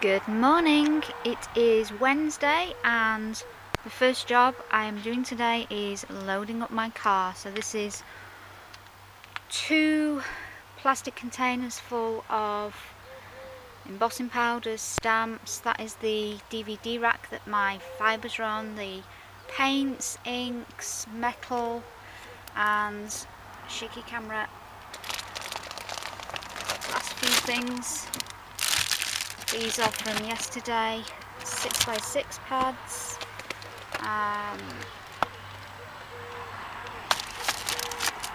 Good morning. It is Wednesday and the first job I am doing today is loading up my car. So this is 2 plastic containers full of embossing powders, stamps. That is the DVD rack that my fibres are on, the paints, inks, metal and shaky camera. Last few things. These are from yesterday, 6x6 pads,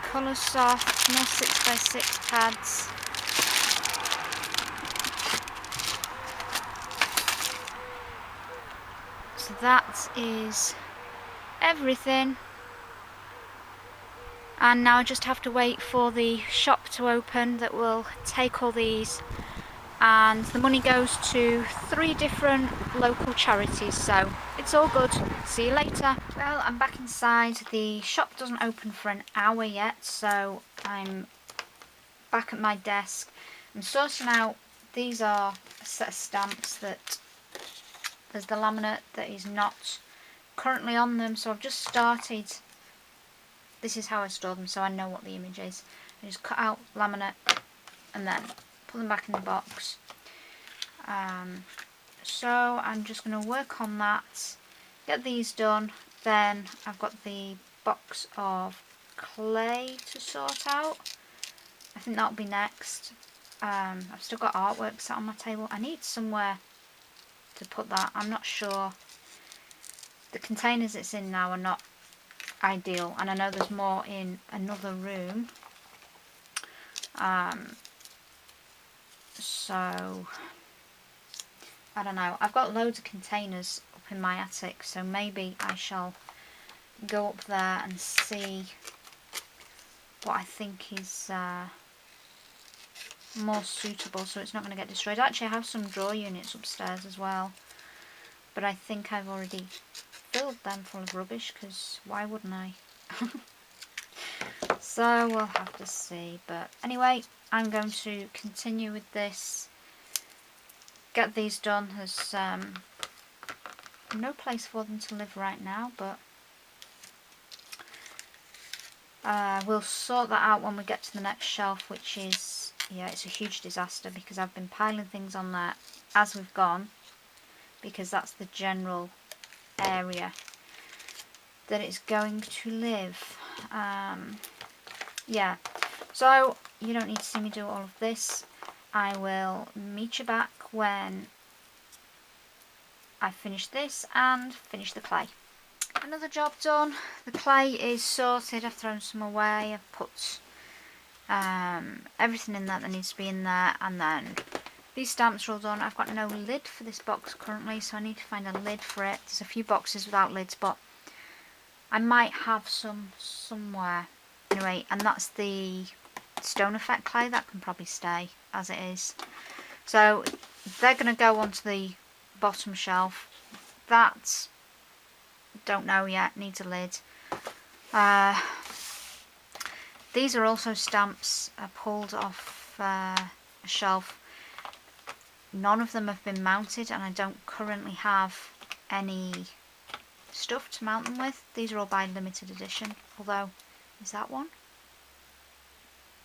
Colour Soft, more 6x6 pads, so that is everything. And now I just have to wait for the shop to open that will take all these, and the money goes to 3 different local charities, so it's all good. See you later. Well, I'm back inside. The shop doesn't open for an hour yet, so I'm back at my desk. I'm sorting out, these are a set of stamps that there's the laminate that is not currently on them, so I've just started. This is how I store them so I know what the image is. I just cut out laminate and then put them back in the box. So I'm just going to work on that, get these done. Then I've got the box of clay to sort out. I think that'll be next. I've still got artwork sat on my table. I need somewhere to put that. I'm not sure. The containers it's in now are not ideal, and I know there's more in another room. So I don't know. I've got loads of containers up in my attic, so maybe I shall go up there and see what I think is more suitable so it's not going to get destroyed. Actually, I have some drawer units upstairs as well, but I think I've already filled them full of rubbish, because why wouldn't I? So we'll have to see. But anyway, I'm going to continue with this, get these done. There's no place for them to live right now, but we'll sort that out when we get to the next shelf, which is, yeah, it's a huge disaster because I've been piling things on there as we've gone, because that's the general area that it's going to live. Yeah, so you don't need to see me do all of this. I will meet you back when I finish this and finish the clay. Another job done. The clay is sorted. I've thrown some away. I've put everything in there that needs to be in there, and then these stamps are all done. I've got no lid for this box currently, so I need to find a lid for it. There's a few boxes without lids, but I might have some somewhere. Anyway, and that's the stone effect clay. That can probably stay as it is. So they're going to go onto the bottom shelf. That, don't know yet, needs a lid. These are also stamps I pulled off a shelf. None of them have been mounted, and I don't currently have any stuff to mount them with. These are all by limited edition, although, is that one?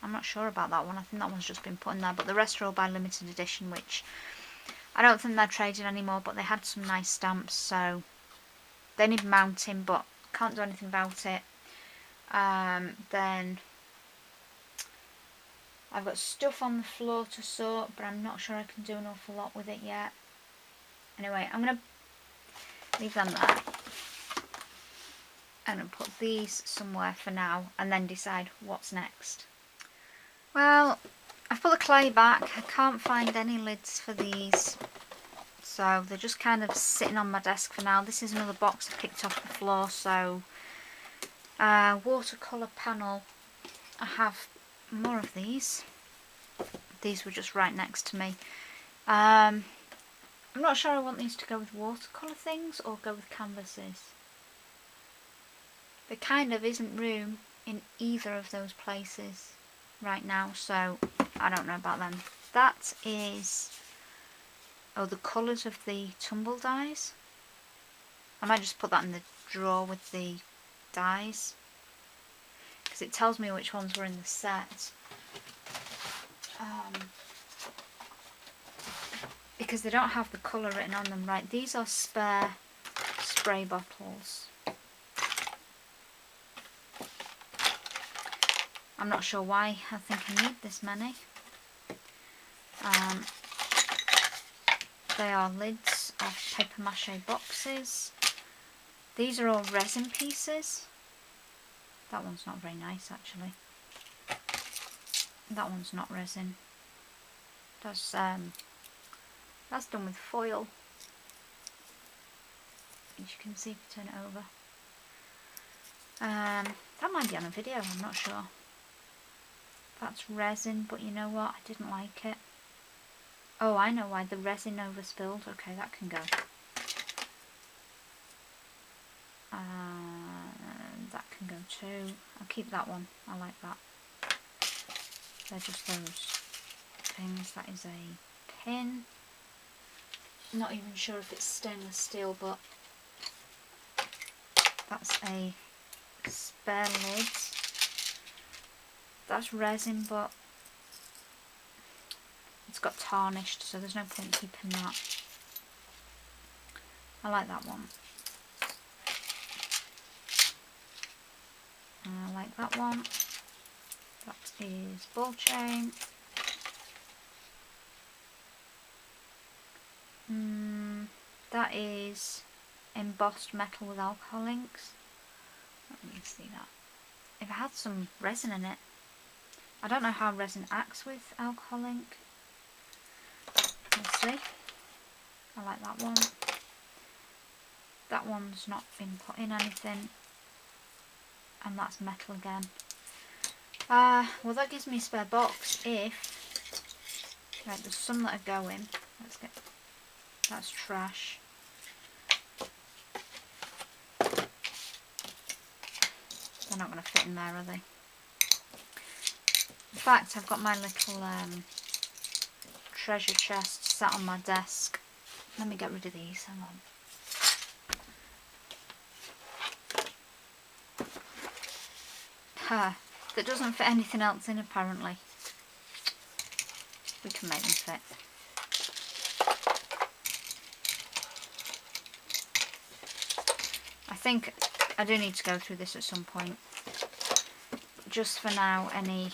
I'm not sure about that one. I think that one's just been put in there, but the rest are all by limited edition, which I don't think they're traded anymore, but they had some nice stamps, so they need mounting, but can't do anything about it. Then I've got stuff on the floor to sort, but I'm not sure I can do an awful lot with it yet. Anyway, I'm going to leave them there. I'm going to put these somewhere for now and then decide what's next. Well, I've put the clay back. I can't find any lids for these, so they're just kind of sitting on my desk for now. This is another box I picked off the floor. So watercolor panel, I have more of these. These were just right next to me. I'm not sure I want these to go with watercolor things or go with canvases. There kind of isn't room in either of those places right now, so I don't know about them. That is Oh, the colours of the tumble dies. I might just put that in the drawer with the dies, because it tells me which ones were in the set. Because they don't have the colour written on them. Right, these are spare spray bottles. I'm not sure why I think I need this many. They are lids of paper mache boxes. These are all resin pieces. That one's not very nice actually. That one's not resin. That's done with foil. As you can see if you turn it over. That might be on a video, I'm not sure. That's resin, but you know what? I didn't like it. Oh, I know why. The resin overspilled. Okay, that can go. That can go too. I'll keep that one. I like that. They're just those things. That is a pin. I'm not even sure if it's stainless steel, but that's a spare lid. That's resin, but it's got tarnished, so there's no point keeping that. I like that one. I like that one. That is ball chain. That is embossed metal with alcohol inks. Let me see that. If it had some resin in it. I don't know how resin acts with alcohol ink. We'll see. I like that one. That one's not been put in anything. And that's metal again. Well, that gives me a spare box if... Right, there's some that are going. Let's get... That's trash. They're not going to fit in there, are they? In fact, I've got my little treasure chest sat on my desk. Let me get rid of these. Hang on. That doesn't fit anything else in apparently. We can make them fit. I think I do need to go through this at some point. Just for now, any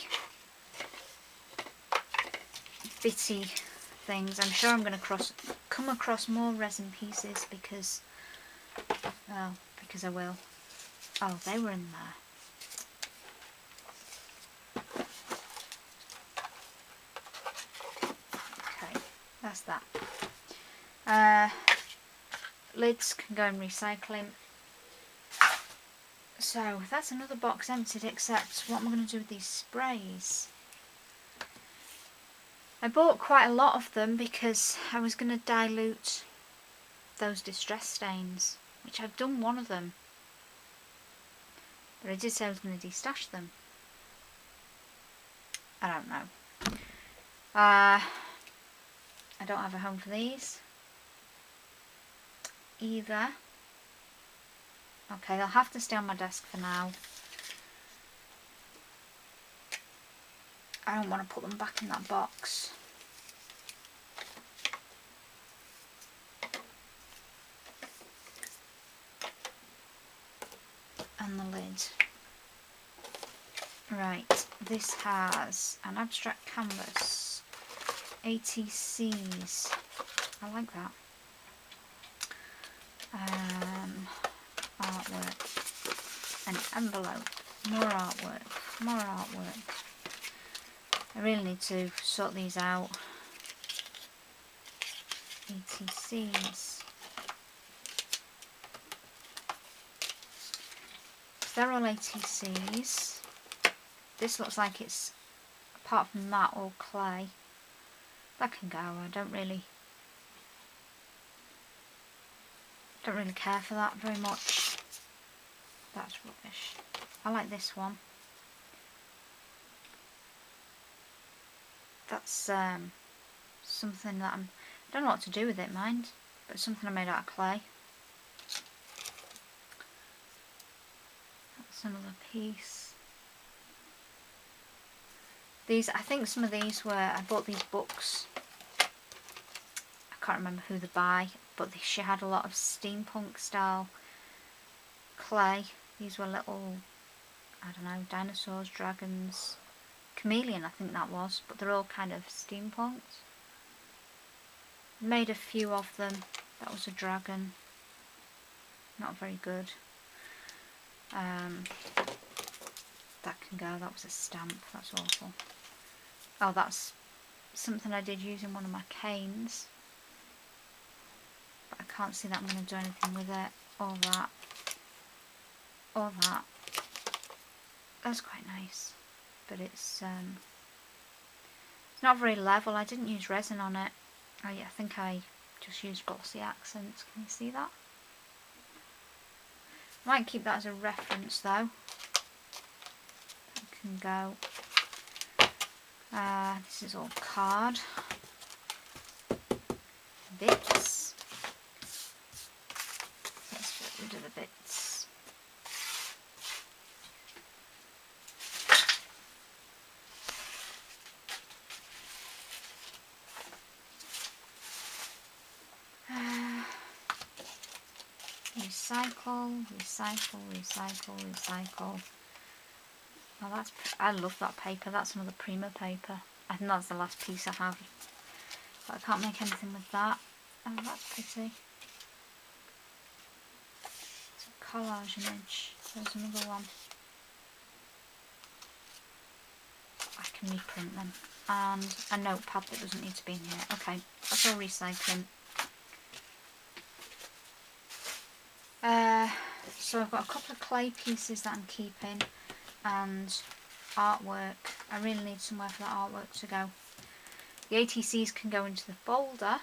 bitty things. I'm sure I'm going to come across more resin pieces because, well, because I will. Oh, they were in there. That's that. Lids can go in recycling. So that's another box emptied, except what am I going to do with these sprays? I bought quite a lot of them because I was going to dilute those distress stains, which I've done one of them. But I did say I was going to destash them. I don't know. I don't have a home for these either. Okay, they'll have to stay on my desk for now. I don't want to put them back in that box. And the lid. Right, this has an abstract canvas, ATCs, I like that, artwork, an envelope, more artwork, more artwork. I really need to sort these out. ATCs. They're all ATCs. This looks like it's, apart from that, all clay. That can go. I don't really care for that very much. That's rubbish. I like this one. That's something that I Don't know what to do with it, mind, but it's something I made out of clay. That's another piece. These, I think some of these were, I bought these books. I can't remember who they're by, but she had a lot of steampunk style clay. These were little, I don't know, dinosaurs, dragons, chameleon I think that was, but they're all kind of steampunked. Made a few of them. That was a dragon. Not very good. That can go. That was a stamp. That's awful. Oh, that's something I did using one of my canes. But I can't see that I'm going to do anything with it. Or that. Or that. That's quite nice. But it's not very level. I didn't use resin on it. I think I just used glossy accents. Can you see that? Might keep that as a reference though. That can go. This is all card. Bits. Let's get rid of the bits. Recycle, recycle, recycle, recycle. Oh, that's, I love that paper. That's another Prima paper. I think that's the last piece I have. But I can't make anything with that. Oh, that's pretty. It's a collage image. There's another one. I can reprint them. And a notepad that doesn't need to be in here. Okay, that's all recycling. So I've got a couple of clay pieces that I'm keeping and artwork. I really need somewhere for that artwork to go. The ATCs can go into the folder.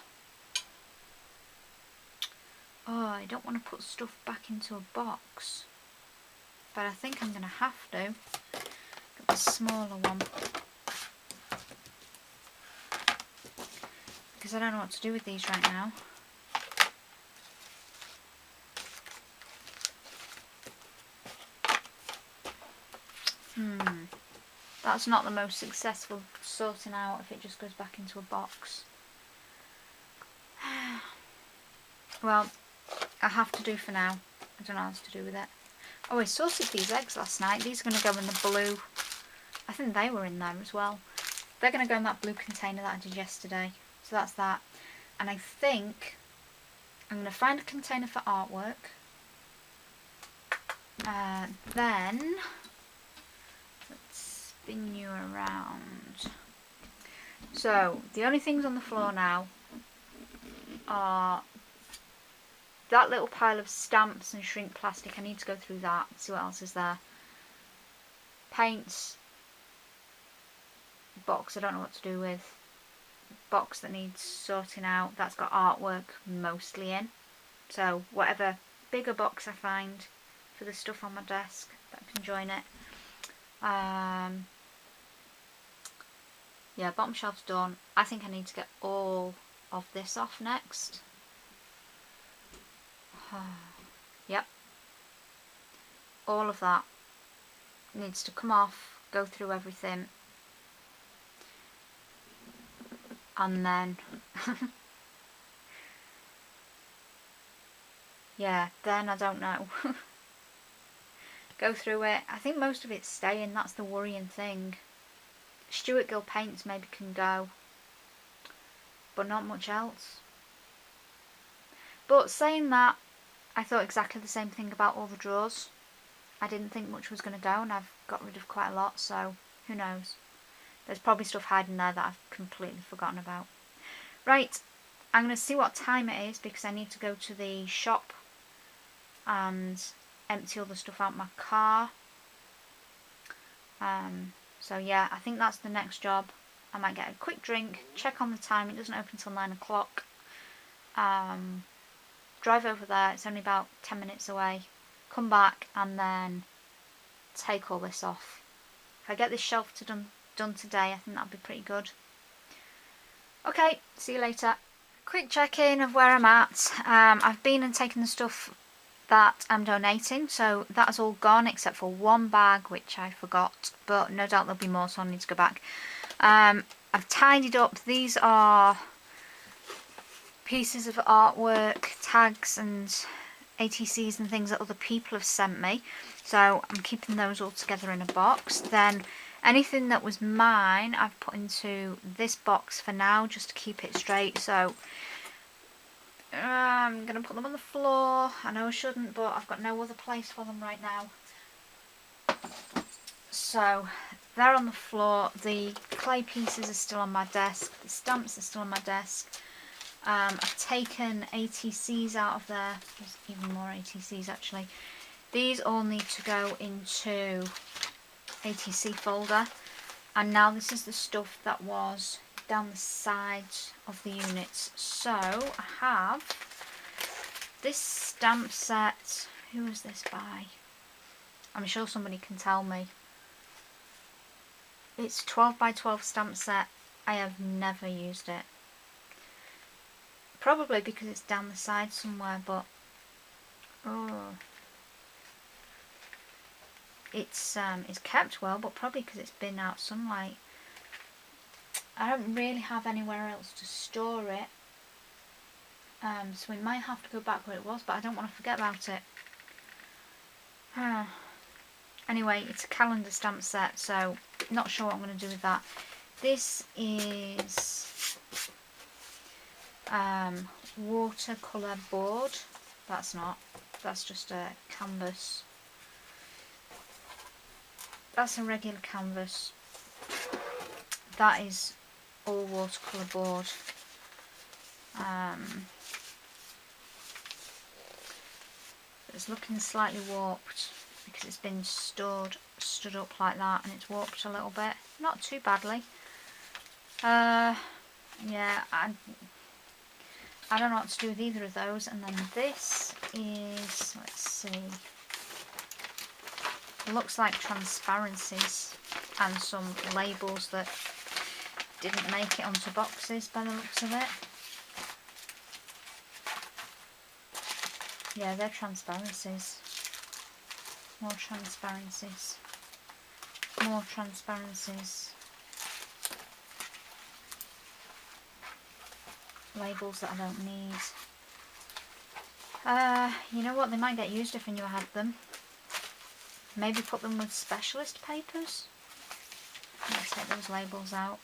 Oh, I don't want to put stuff back into a box, but I think I'm going to have to. Get the smaller one because I don't know what to do with these right now. That's not the most successful sorting out if it just goes back into a box. Well, I have to do for now. I don't know what else to do with it. Oh, I sauced these eggs last night. These are going to go in the blue. I think they were in there as well. They're going to go in that blue container that I did yesterday. So that's that. And I think I'm going to find a container for artwork. Then let's spin you around. So the only things on the floor now are that little pile of stamps and shrink plastic. I need to go through that, see what else is there. Paints. Box I don't know what to do with. Box that needs sorting out. That's got artwork mostly in. So whatever bigger box I find for the stuff on my desk, that can join it. Yeah, bottom shelf's done. I think I need to get all of this off next. Yep. All of that needs to come off, go through everything. And then yeah, then I don't know. Go through it. I think most of it's staying, that's the worrying thing. Stuart Gill paints maybe can go, but not much else. But saying that, I thought exactly the same thing about all the drawers. I didn't think much was going to go, and I've got rid of quite a lot, so who knows. There's probably stuff hiding there that I've completely forgotten about. Right, I'm going to see what time it is because I need to go to the shop and empty all the stuff out my car. So yeah, I think that's the next job. I might get a quick drink, check on the time, it doesn't open till 9 o'clock. Drive over there, it's only about 10 minutes away. Come back and then take all this off. If I get this shelf done today, I think that'll be pretty good. Okay, see you later. Quick check-in of where I'm at. I've been and taken the stuff that I'm donating, so that's all gone except for one bag which I forgot, but no doubt there'll be more, so I need to go back. I've tidied up. These are pieces of artwork, tags and ATCs and things that other people have sent me, so I'm keeping those all together in a box. Then anything that was mine I've put into this box for now, just to keep it straight. So I'm going to put them on the floor. I know I shouldn't, but I've got no other place for them right now. So they're on the floor. The clay pieces are still on my desk. The stamps are still on my desk. I've taken ATCs out of there. There's even more ATCs actually. These all need to go into ATC folder. And now this is the stuff that was down the sides of the units. So I have this stamp set. Who was this by? I'm sure somebody can tell me. It's 12 by 12 stamp set. I have never used it. Probably because it's down the side somewhere, but oh, it's kept well, but probably because it's been out sunlight. I don't really have anywhere else to store it, so we might have to go back where it was, but I don't want to forget about it. Anyway, it's a calendar stamp set, so not sure what I'm going to do with that. This is watercolor board. That's just a canvas. That's a regular canvas. That is all watercolor board. It's looking slightly warped because it's been stood up like that, and it's warped a little bit. Not too badly. Yeah, I don't know what to do with either of those. And then this is, let's see, it looks like transparencies and some labels that didn't make it onto boxes by the looks of it. Yeah, they're transparencies. More transparencies. More transparencies. Labels that I don't need. You know what? They might get used if I knew I had them. Maybe put them with specialist papers. Let's take those labels out.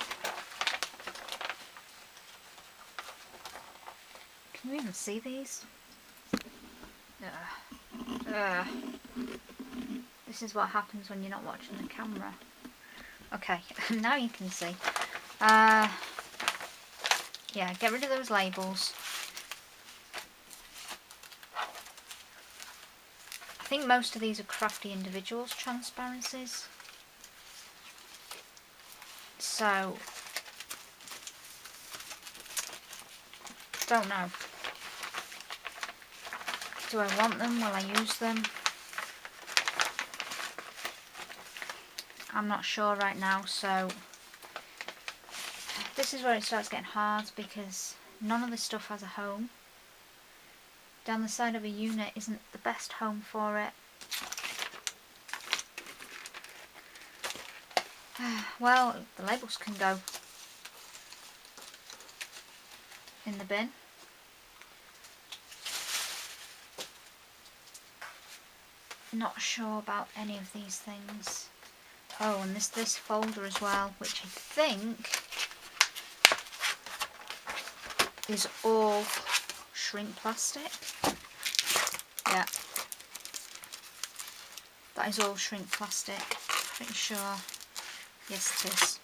Can you even see these? This is what happens when you're not watching the camera. Okay, now you can see. Yeah, get rid of those labels. I think most of these are Crafty Individuals transparencies. So, don't know. Do I want them? Will I use them? I'm not sure right now, so this is where it starts getting hard because none of this stuff has a home. Down the side of a unit isn't the best home for it. Well, the labels can go in the bin. Not sure about any of these things. Oh, and this folder as well, which I think is all shrink plastic. Yeah, that is all shrink plastic. Pretty sure. Yes, it is.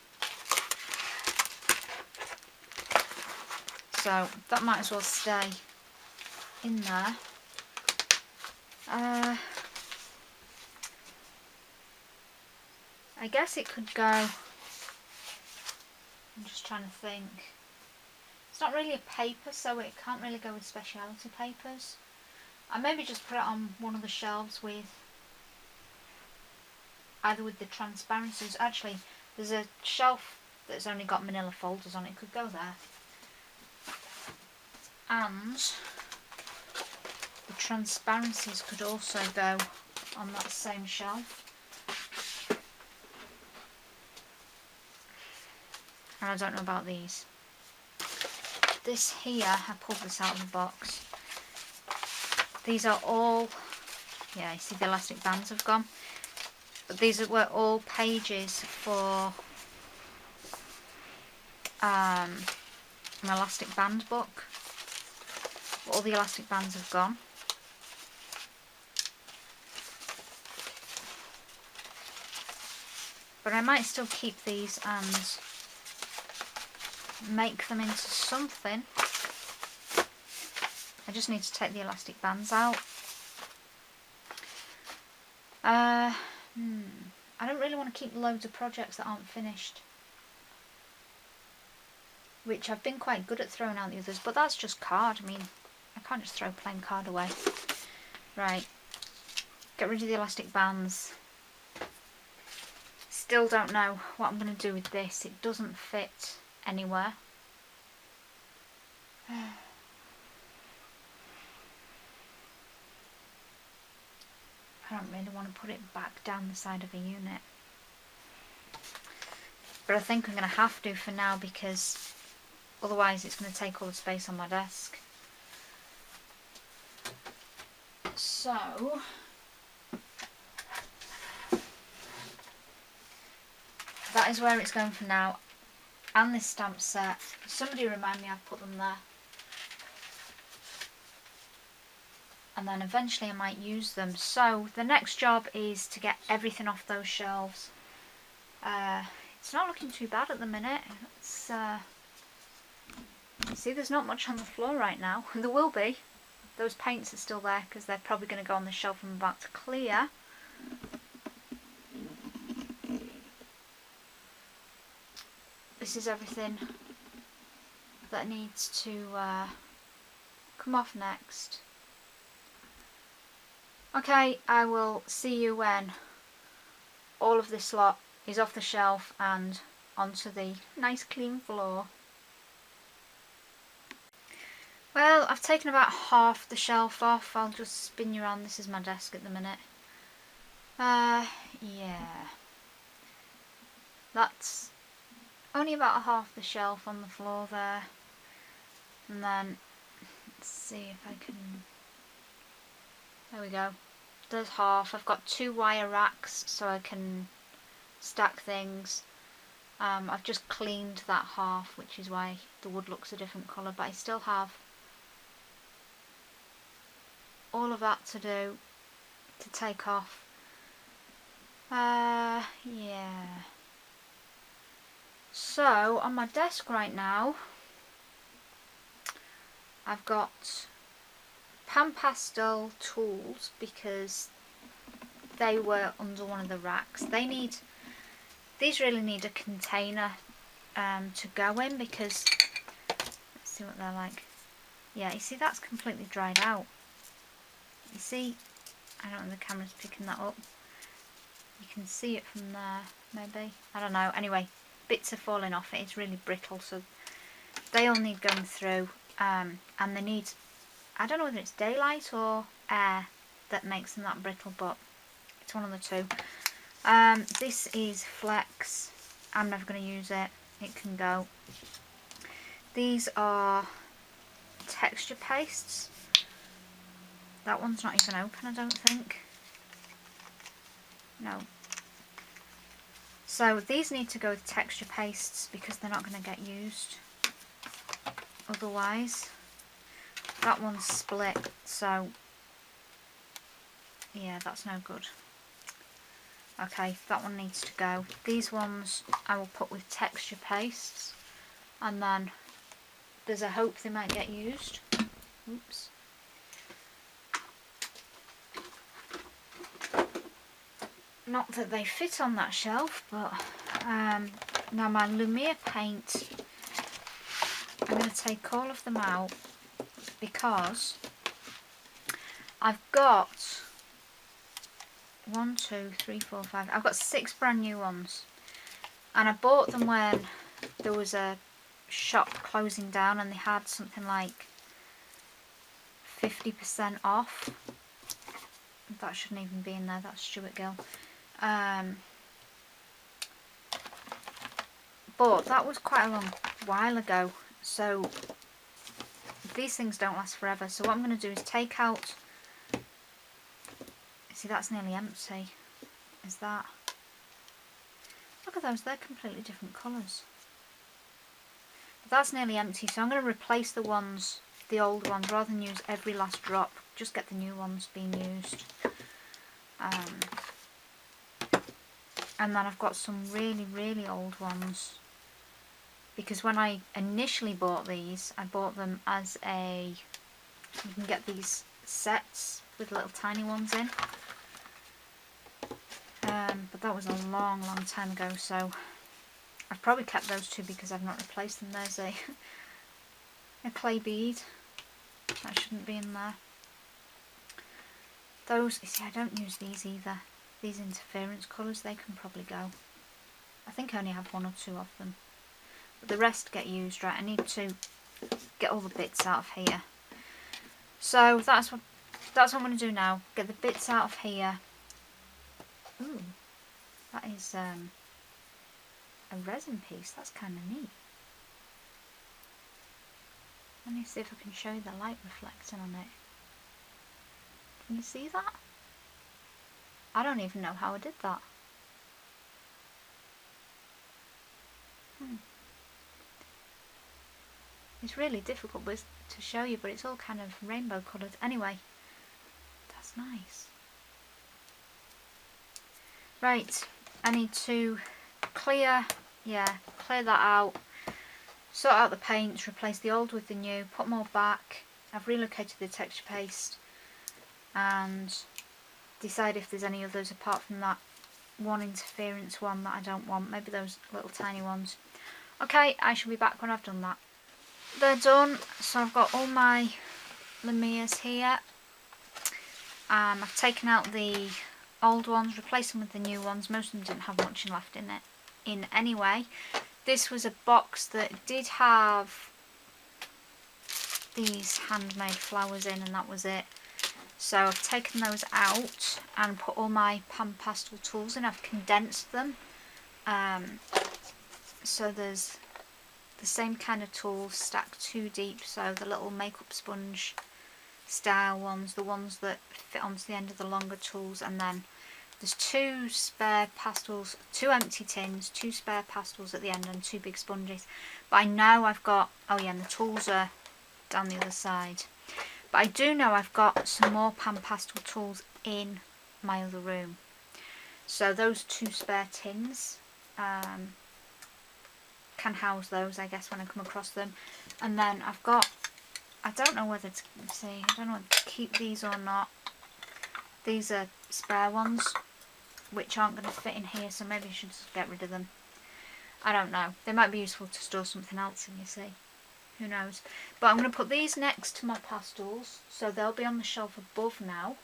So that might as well stay in there. I guess it could go. I'm just trying to think. It's not really a paper, so it can't really go with speciality papers. I maybe just put it on one of the shelves with either with the transparencies. Actually, there's a shelf that's only got manila folders on it. Could go there. And the transparencies could also go on that same shelf. And I don't know about these. This here, I pulled this out of the box. These are all, yeah, you see the elastic bands have gone. But these were all pages for an elastic band book. All the elastic bands have gone. But I might still keep these and make them into something. I just need to take the elastic bands out. I don't really want to keep loads of projects that aren't finished. Which I've been quite good at throwing out the others, but that's just card. I mean, I can't just throw plain card away. Right, get rid of the elastic bands. Still don't know what I'm going to do with this. It doesn't fit anywhere. I don't really want to put it back down the side of a unit. But I think I'm going to have to for now, because otherwise it's going to take all the space on my desk. So that is where it's going for now. And this stamp set. Somebody remind me I've put them there. And then eventually I might use them. So the next job is to get everything off those shelves. It's not looking too bad at the minute. It's, see, there's not much on the floor right now. There will be. Those paints are still there because they're probably going to go on the shelf I'm about to clear. This is everything that needs to come off next. Okay, I will see you when all of this lot is off the shelf and onto the nice clean floor. Well, I've taken about half the shelf off. I'll just spin you around. This is my desk at the minute. Yeah. That's only about half the shelf on the floor there. And then, let's see if I can... There we go. There's half. I've got 2 wire racks so I can stack things. I've just cleaned that half, which is why the wood looks a different colour, but I still have all of that to do, to take off. Yeah. So on my desk right now I've got pan pastel tools because they were under one of the racks. These really need a container to go in, because let's see what they're like. Yeah, you see that's completely dried out. You see, I don't know if the camera's picking that up. You can see it from there, maybe. I don't know. Anyway, bits are falling off it. It's really brittle, so they all need going through. And they need, I don't know whether it's daylight or air that makes them that brittle, but it's one of the two. This is Flex. I'm never going to use it. It can go. These are texture pastes. That one's not even open, I don't think. No. So these need to go with texture pastes because they're not going to get used otherwise. That one's split, so yeah, that's no good. Okay, that one needs to go. These ones I will put with texture pastes, and then there's a hope they might get used. Oops. Not that they fit on that shelf, but now my Lumiere paint, I'm going to take all of them out because I've got 1, 2, 3, 4, 5. I've got 6 brand new ones, and I bought them when there was a shop closing down, and they had something like 50% off. That shouldn't even be in there, that's Stuart Gill. But that was quite a long while ago, so these things don't last forever. So what I'm going to do is take out, see that's nearly empty, is that, look at those, they're completely different colours. That's nearly empty, so I'm going to replace the ones, the old ones, rather than use every last drop, just get the new ones being used. And then I've got some really, really old ones, because when I initially bought these, I bought them as a, you can get these sets with little tiny ones in. But that was a long, long time ago, so I've probably kept those two because I've not replaced them. There's a clay bead. That shouldn't be in there. Those, you see, I don't use these either. These interference colours, they can probably go. I think I only have one or two of them. But the rest get used, right? I need to get all the bits out of here. So that's what I'm going to do now. Get the bits out of here. Ooh, that is a resin piece. That's kind of neat. Let me see if I can show you the light reflecting on it. Can you see that? I don't even know how I did that. It's really difficult to show you, but it's all kind of rainbow coloured. Anyway, that's nice. Right, I need to clear that out, sort out the paints, replace the old with the new, put more back. I've relocated the texture paste and decide if there's any others apart from that one interference one that I don't want, maybe those little tiny ones. Okay, I shall be back when I've done that. They're done, so I've got all my Lamias here. I've taken out the old ones, replaced them with the new ones. Most of them didn't have much left in it anyway. This was a box that did have these handmade flowers in, and that was it. So I've taken those out and put all my pan pastel tools in. I've condensed them. So there's the same kind of tools stacked 2 deep. So the little makeup sponge style ones, the ones that fit onto the end of the longer tools, and then there's 2 spare pastels, 2 empty tins, 2 spare pastels at the end, and 2 big sponges. But I know I've got, oh yeah, and the tools are down the other side. But I do know I've got some more pan pastel tools in my other room. So those 2 spare tins can house those, I guess, when I come across them. And then I've got, I don't know whether to see, I don't know whether to keep these or not. These are spare ones, which aren't going to fit in here, so maybe I should just get rid of them. I don't know. They might be useful to store something else in, you see. Who knows? But I'm going to put these next to my pastels, so they'll be on the shelf above now.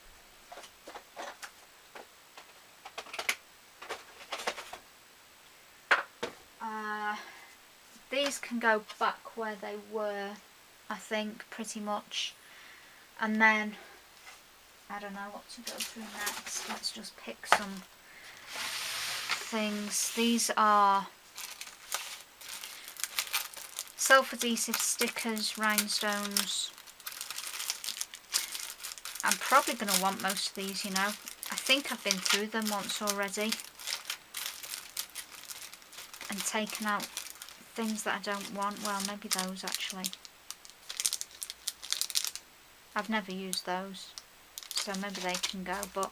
These can go back where they were, I think, pretty much. And then, I don't know what to go through next. Let's just pick some things. These are self-adhesive stickers, rhinestones. I'm probably going to want most of these, you know. I think I've been through them once already and taken out things that I don't want. Well, maybe those actually. I've never used those, so maybe they can go, but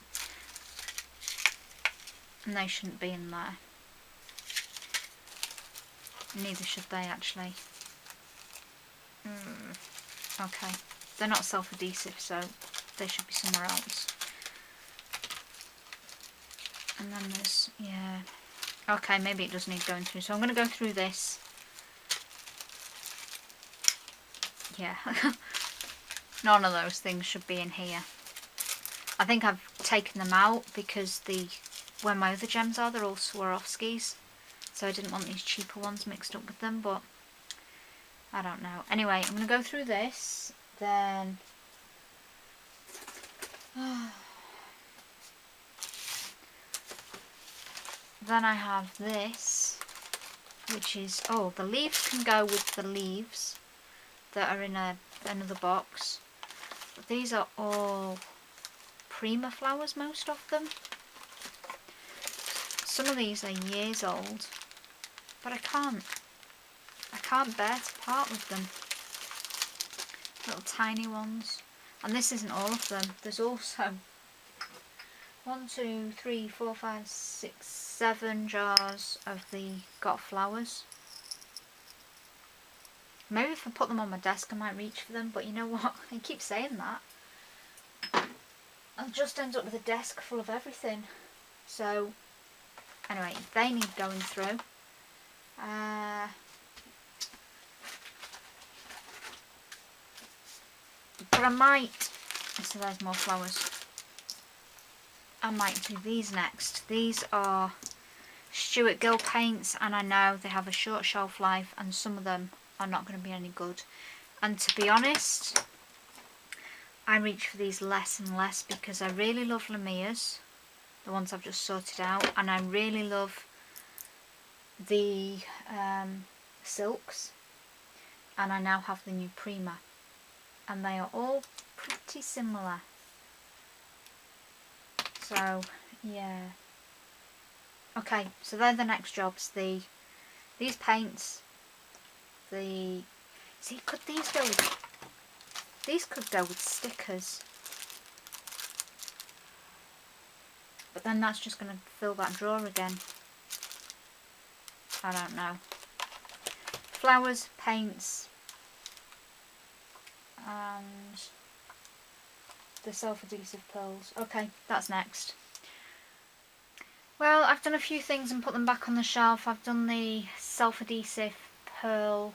and they shouldn't be in there. Neither should they actually. Okay, they're not self-adhesive, so they should be somewhere else. And then there's, yeah, okay, maybe it does need going through, so I'm going to go through this. Yeah, none of those things should be in here. I think I've taken them out because where my other gems are, they're all Swarovskis, so I didn't want these cheaper ones mixed up with them, but I don't know. Anyway, I'm going to go through this, then Then I have this, which is, oh, the leaves can go with the leaves that are in another box. But these are all Prima flowers, most of them. Some of these are years old, but I can't bear to part with them. Little tiny ones. And this isn't all of them. There's also 1, 2, 3, 4, 5, 6, 7 jars of the Got Flowers. Maybe if I put them on my desk I might reach for them, but you know what? I keep saying that. I'll just end up with a desk full of everything. So, anyway, they need going through. But I might, so there's more flowers. I might do these next. These are Stuart Gill paints, and I know they have a short shelf life and some of them are not going to be any good. And to be honest, I reach for these less and less because I really love Lamia's, the ones I've just sorted out, and I really love the silks, and I now have the new Prima, and they are all pretty similar. So yeah, okay, so they're the next jobs. These paints, see, could these go with, these could go with stickers, but then that's just going to fill that drawer again. I don't know. Flowers, paints, and the self-adhesive pearls. Okay, that's next. Well, I've done a few things and put them back on the shelf. I've done the self-adhesive pearl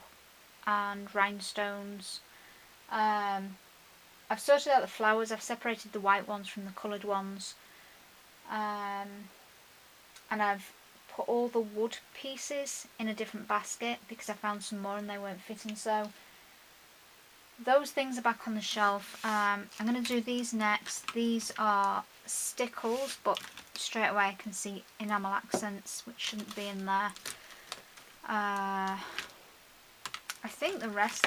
and rhinestones. I've sorted out the flowers. I've separated the white ones from the coloured ones. And I've put all the wood pieces in a different basket because I found some more and they weren't fitting. So those things are back on the shelf. I'm going to do these next. These are stickles, but straight away I can see enamel accents, which shouldn't be in there. I think the rest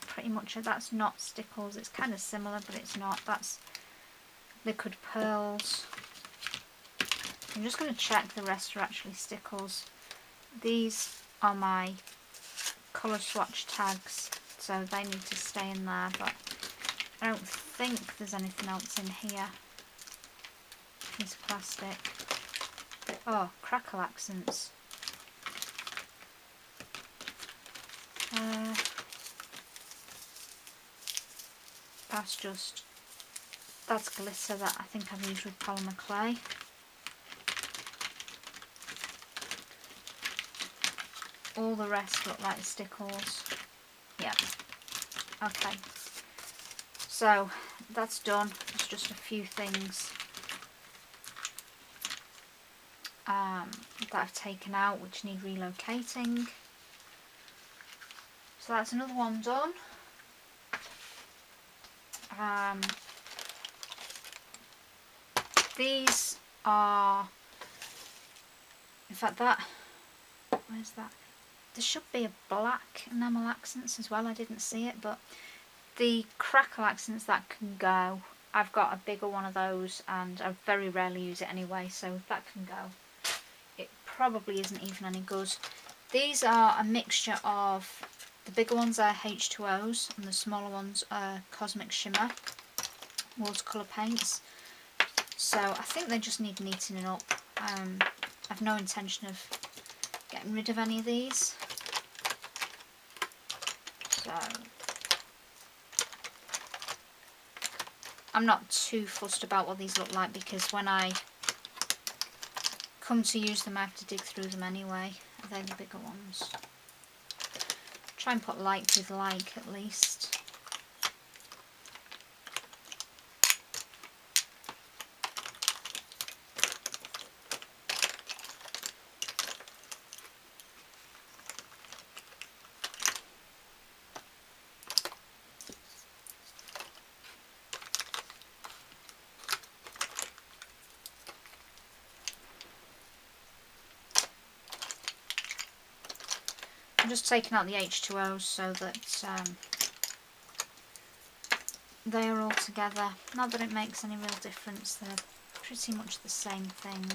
pretty much that's not stickles. It's kind of similar, but it's not. That's liquid pearls. I'm just going to check the rest are actually stickles. These are my colour swatch tags, so they need to stay in there, but I don't think there's anything else in here. Piece of plastic. Oh, crackle accents. That's glitter that I think I've used with polymer clay. All the rest look like stickles. Yeah. Okay. So that's done. It's just a few things that I've taken out which need relocating. So that's another one done. These are, in fact, where's that? There should be a black enamel accents as well. I didn't see it, but the crackle accents that can go, I've got a bigger one of those and I very rarely use it anyway, so that can go. It probably isn't even any good. These are a mixture of, the bigger ones are H2Os and the smaller ones are Cosmic Shimmer watercolour paints. So I think they just need neatening up. I've no intention of getting rid of any of these. So I'm not too fussed about what these look like because when I come to use them I have to dig through them anyway. They're the bigger ones. Try and put like with like at least. I'm just taking out the H2Os so that they are all together. Not that it makes any real difference, they're pretty much the same thing.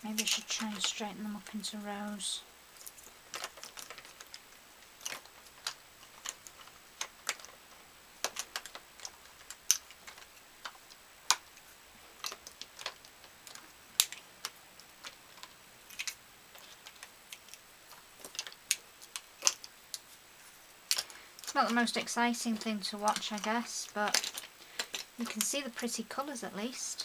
Maybe I should try and straighten them up into rows. It's not the most exciting thing to watch, I guess, but you can see the pretty colours at least.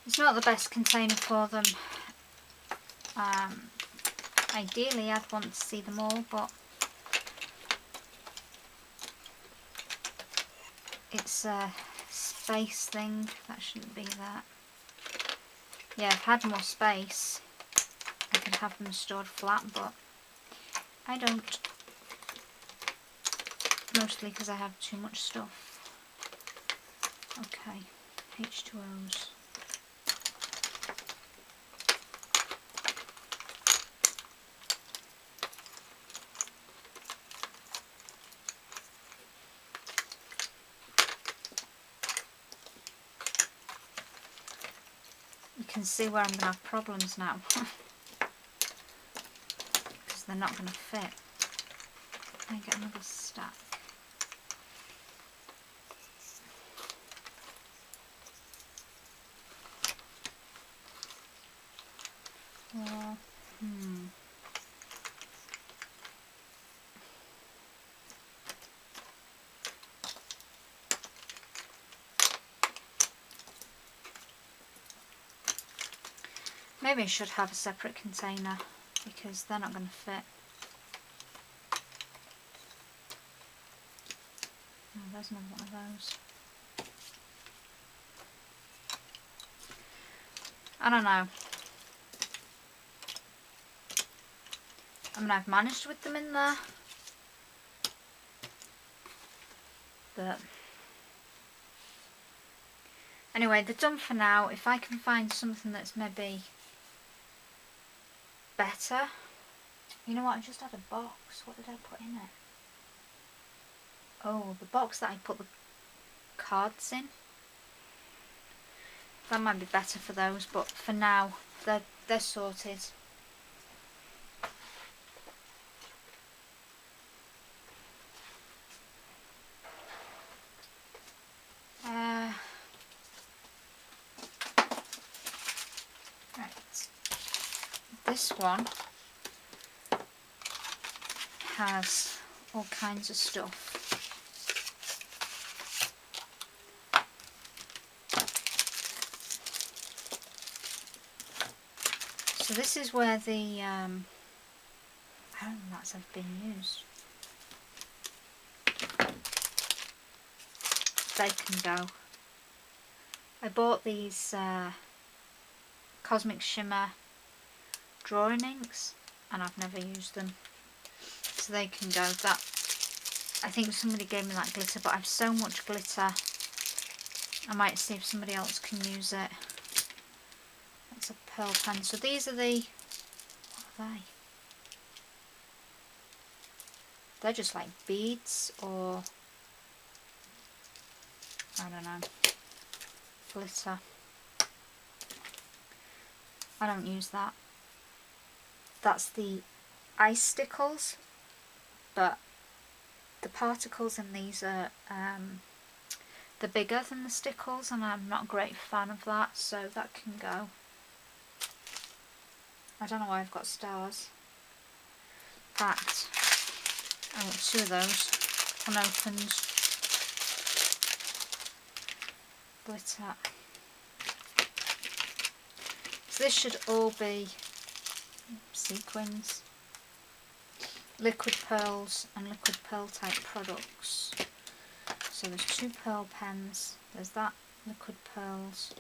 It's not the best container for them. Ideally I'd want to see them all, but it's a space thing. That shouldn't be that. Yeah, if I had more space I could have them stored flat, but I don't. Mostly because I have too much stuff. Okay, H2Os. You can see where I'm going to have problems now. Because they're not going to fit. Let me get another stack. Maybe I should have a separate container because they're not going to fit. Oh, there's another one of those. I don't know. I mean, I've managed with them in there, but anyway, they're done for now. If I can find something that's maybe better. You know what, I just had a box. What did I put in it? Oh, the box that I put the cards in. That might be better for those, but for now they're sorted. Right. This one has all kinds of stuff. So this is where the I don't know if that's ever been used. They can go. I bought these Cosmic Shimmer drawing inks and I've never used them, so they can go. That, I think somebody gave me that glitter, but I have so much glitter I might see if somebody else can use it. That's a pearl pen. So these are the, what are they? They're just like beads, or I don't know, glitter. I don't use that. That's the icicles, but the particles in these are they're bigger than the stickles, and I'm not a great fan of that, so that can go. I don't know why I've got stars. In fact, I want 2 of those unopened glitter. So this should all be sequins, liquid pearls and liquid pearl type products. So there's 2 pearl pens, there's that liquid pearls.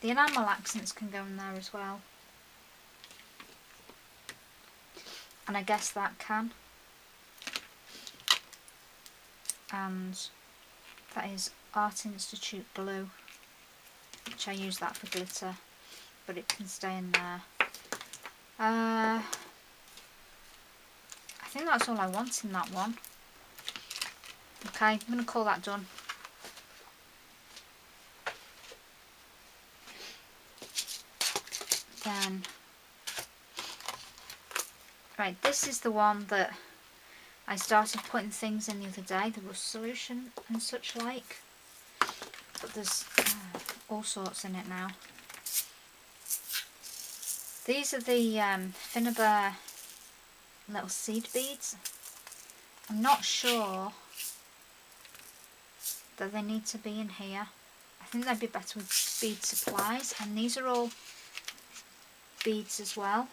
The enamel accents can go in there as well. And I guess that can. And that is Art Institute glue, which I use that for glitter, but it can stay in there. I think that's all I want in that one. Okay, I'm going to call that done. Then, right, this is the one that I started putting things in the other day, the rust solution and such like, but there's all sorts in it now. These are the Finnabair little seed beads. I'm not sure that they need to be in here. I think they'd be better with bead supplies, and these are all beads as well.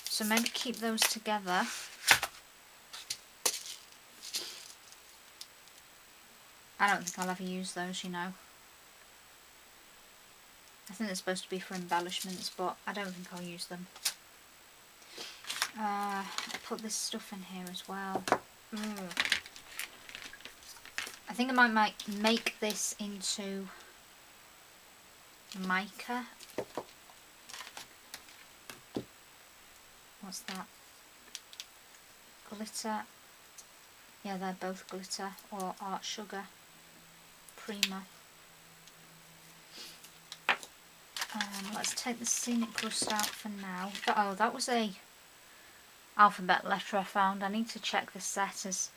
So maybe keep those together. I don't think I'll ever use those, you know. I think they're supposed to be for embellishments, but I don't think I'll use them. I'll put this stuff in here as well. I think I might make this into mica. What's that? Glitter. Yeah, they're both glitter, or art sugar. Prima. Let's take the scenic rust out for now. Oh, that was a alphabet letter I found. I need to check the set has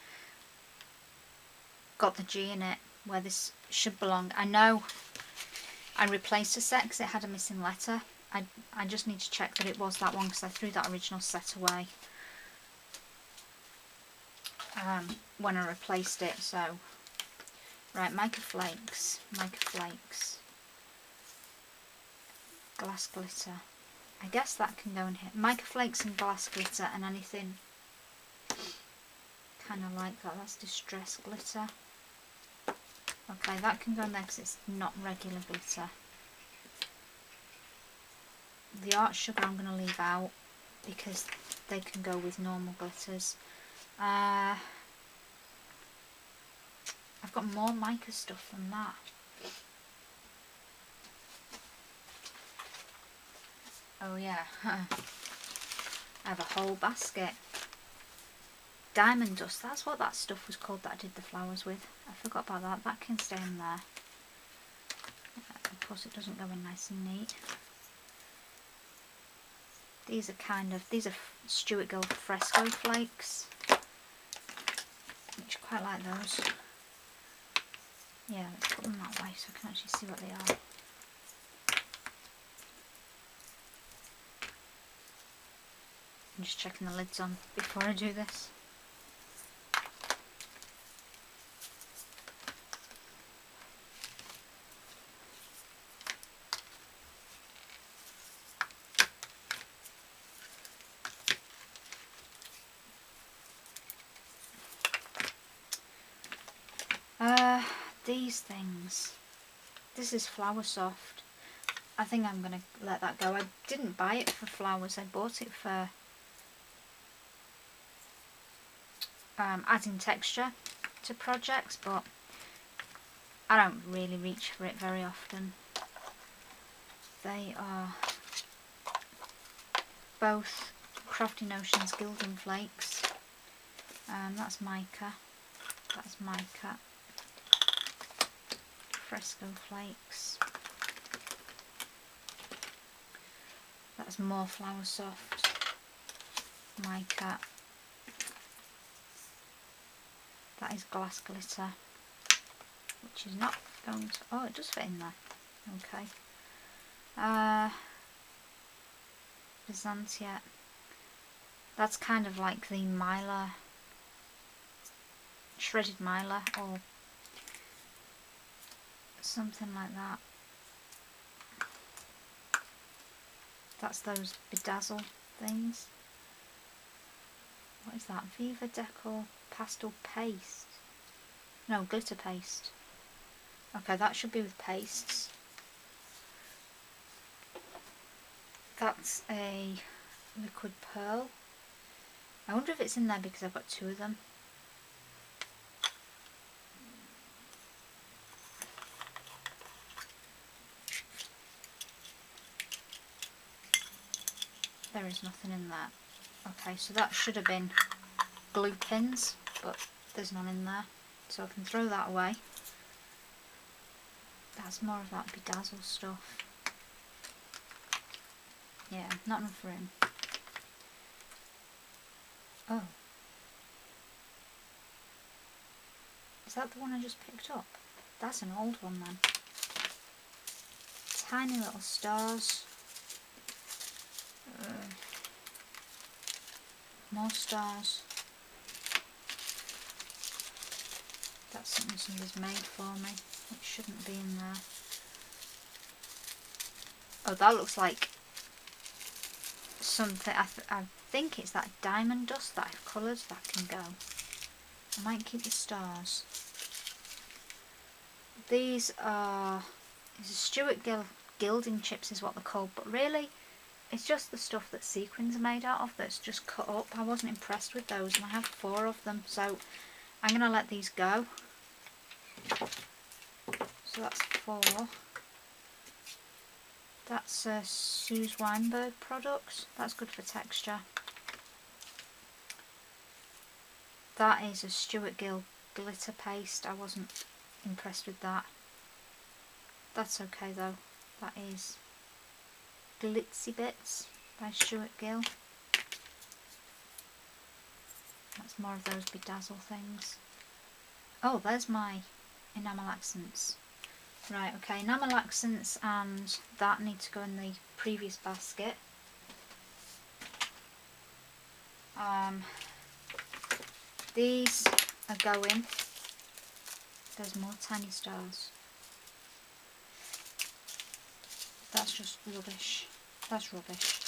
got the G in it where this should belong. I know I replaced a set because it had a missing letter. I just need to check that it was that one because I threw that original set away when I replaced it. So, right, mica flakes, glass glitter. I guess that can go in here. Mica flakes and glass glitter and anything kind of like that. That's distress glitter. Okay, that can go in there because it's not regular glitter. The art sugar I'm going to leave out because they can go with normal glitters. I've got more mica stuff than that. Oh yeah, I have a whole basket. Diamond dust, that's what that stuff was called that I did the flowers with. I forgot about that. That can stay in there. Of course it doesn't go in nice and neat. These are Stuart Gill fresco flakes, which I quite like those. Yeah, let's put them that way so I can actually see what they are. I'm just checking the lids on before I do this. These things. This is Flower Soft. I think I'm going to let that go. I didn't buy it for flowers. I bought it for adding texture to projects, but I don't really reach for it very often. They are both Crafty Notions Gilding Flakes. That's mica. That's mica. Fresco flakes. That's more Flower Soft mica. That is glass glitter, which is not going to, oh, it does fit in there. Okay. Byzantia. That's kind of like the Mylar, shredded Mylar, or something like that. That's those bedazzle things. What is that? Viva Decor Pastel Paste. No, glitter paste. Okay, that should be with pastes. That's a liquid pearl. I wonder if it's in there because I've got two of them. There is nothing in there. Okay, so that should have been glue pins, but there's none in there. So I can throw that away. That's more of that bedazzle stuff. Yeah, not enough room. Oh. Is that the one I just picked up? That's an old one then. Tiny little stars. More stars. That's something somebody's made for me. It shouldn't be in there. Oh, that looks like something. I think it's that diamond dust that I've coloured that can go. I might keep the stars. These are, it's a Stuart gilding chips is what they're called, but really it's just the stuff that sequins are made out of that's just cut up. I wasn't impressed with those, and I have 4 of them, so I'm going to let these go. So that's 4. That's Suze Weinberg products. That's good for texture. That is a Stuart Gill glitter paste. I wasn't impressed with that. That's okay though. That is Glitzy Bits by Stuart Gill. That's more of those bedazzle things. Oh, there's my enamel accents. Right, okay, enamel accents and that need to go in the previous basket. These are going. There's more tiny stars. That's just rubbish. That's rubbish.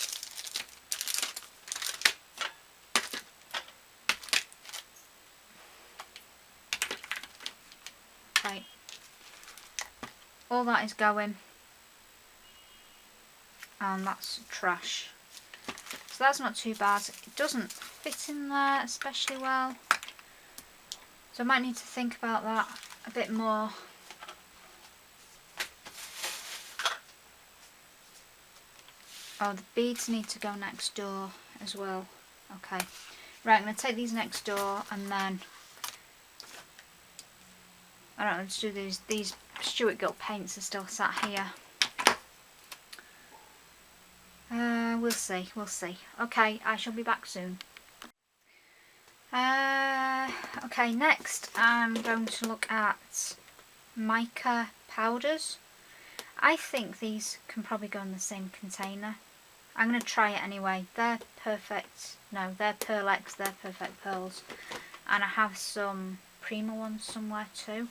Okay. All that is going. And that's trash. So that's not too bad. It doesn't fit in there especially well. So I might need to think about that a bit more. Oh, the beads need to go next door as well. Okay. Right, I'm going to take these next door and then I don't know, let's do these Stuart Gill paints are still sat here. We'll see, we'll see. Okay, I shall be back soon. Okay, next I'm going to look at mica powders. I think these can probably go in the same container. I'm going to try it anyway. They're perfect. No, they're Pearlex, they're perfect pearls. And I have some Prima ones somewhere too.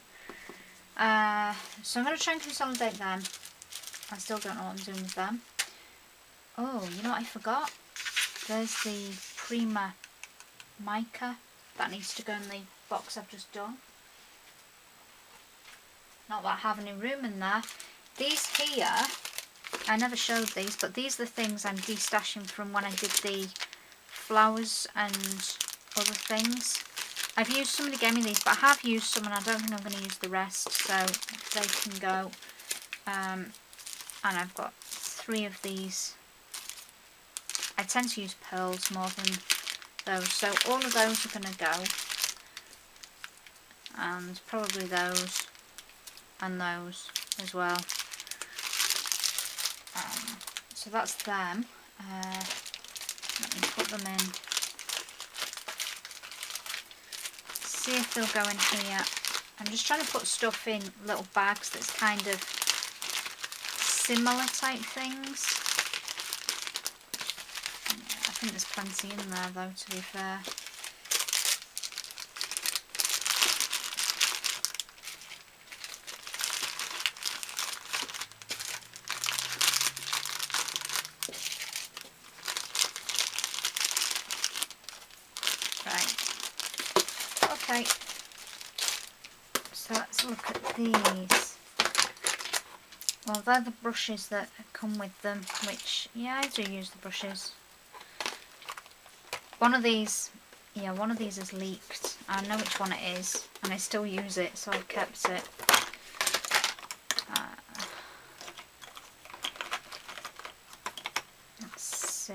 So I'm going to try and consolidate them. I still don't know what I'm doing with them. Oh, you know what I forgot? There's the Prima mica. That needs to go in the box I've just done. Not that I have any room in there. These here, I never showed these, but these are the things I'm destashing from when I did the flowers and other things. I've used, somebody gave me these, but I have used some and I don't think I'm going to use the rest, so they can go. And I've got 3 of these. I tend to use pearls more than those, so all of those are going to go. And probably those and those as well. So that's them. Let me put them in. See if they'll go in here. I'm just trying to put stuff in little bags that's kind of similar type things. I think there's plenty in there though, to be fair. Okay, so let's look at these. Well, they're the brushes that come with them, which, yeah, I do use the brushes. One of these is leaked. I know which one it is, and I still use it, so I've kept it. Let's see.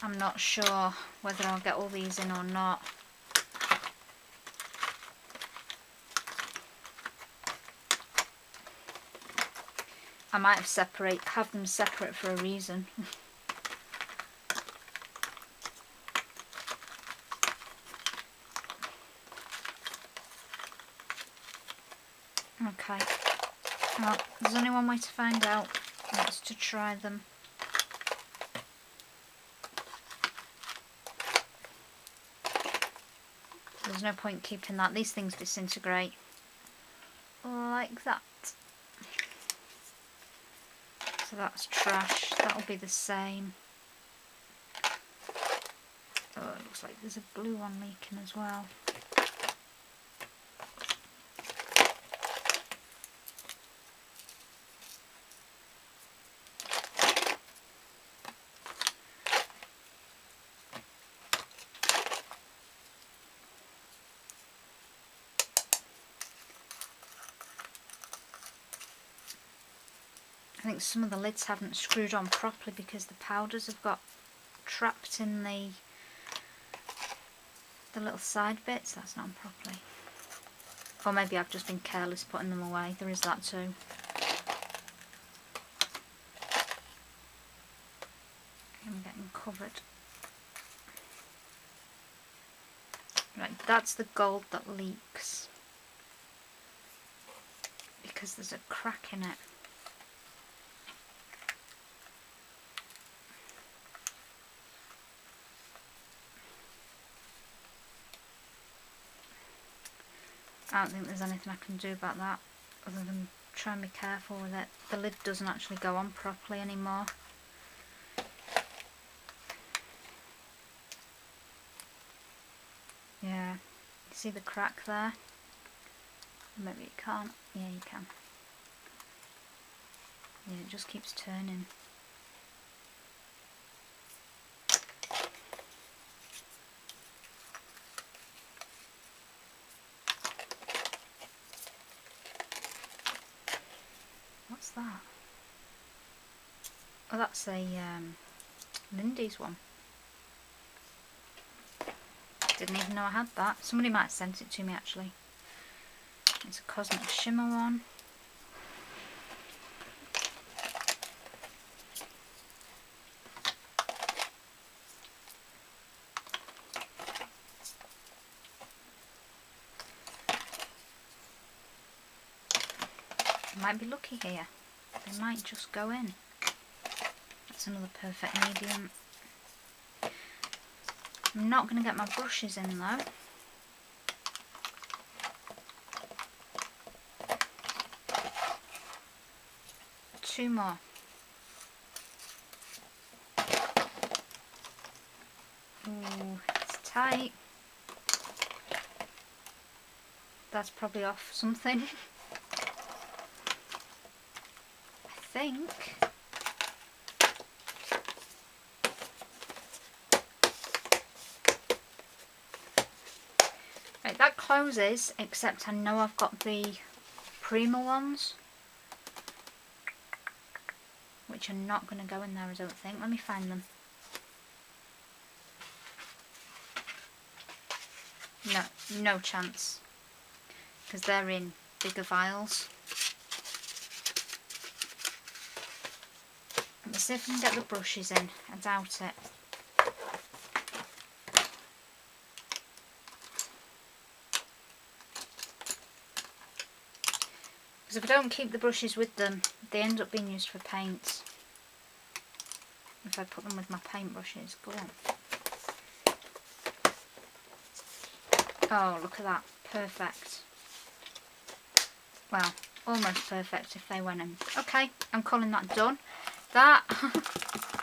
I'm not sure whether I'll get all these in or not. I might have them separate for a reason. Okay. Well, there's only one way to find out. That's to try them. There's no point keeping that. These things disintegrate like that. So that's trash. That'll be the same. Oh, it looks like there's a blue one leaking as well. I think some of the lids haven't screwed on properly because the powders have got trapped in the little side bits. That's not on properly. Or maybe I've just been careless putting them away. There is that too. I'm getting covered. Right, that's the gold that leaks because there's a crack in it. I don't think there's anything I can do about that other than try and be careful with it. The lid doesn't actually go on properly anymore. Yeah, you see the crack there? Maybe you can't. Yeah, you can. Yeah, it just keeps turning. What's that? Oh, that's a Lindy's one. Didn't even know I had that. Somebody might have sent it to me actually. It's a Cosmic Shimmer one. I might be lucky here. They might just go in. That's another perfect medium. I'm not going to get my brushes in though. Two more. Ooh, it's tight. That's probably off something. I think. Right, that closes, except I know I've got the Prima ones, which are not going to go in there, I don't think. Let me find them. No, no chance. because they're in bigger vials. Let's see if we can get the brushes in. I doubt it. Because if I don't keep the brushes with them, they end up being used for paint. If I put them with my paintbrushes. Go on. Oh, look at that. Perfect. Well, almost perfect if they went in. Okay, I'm calling that done. That,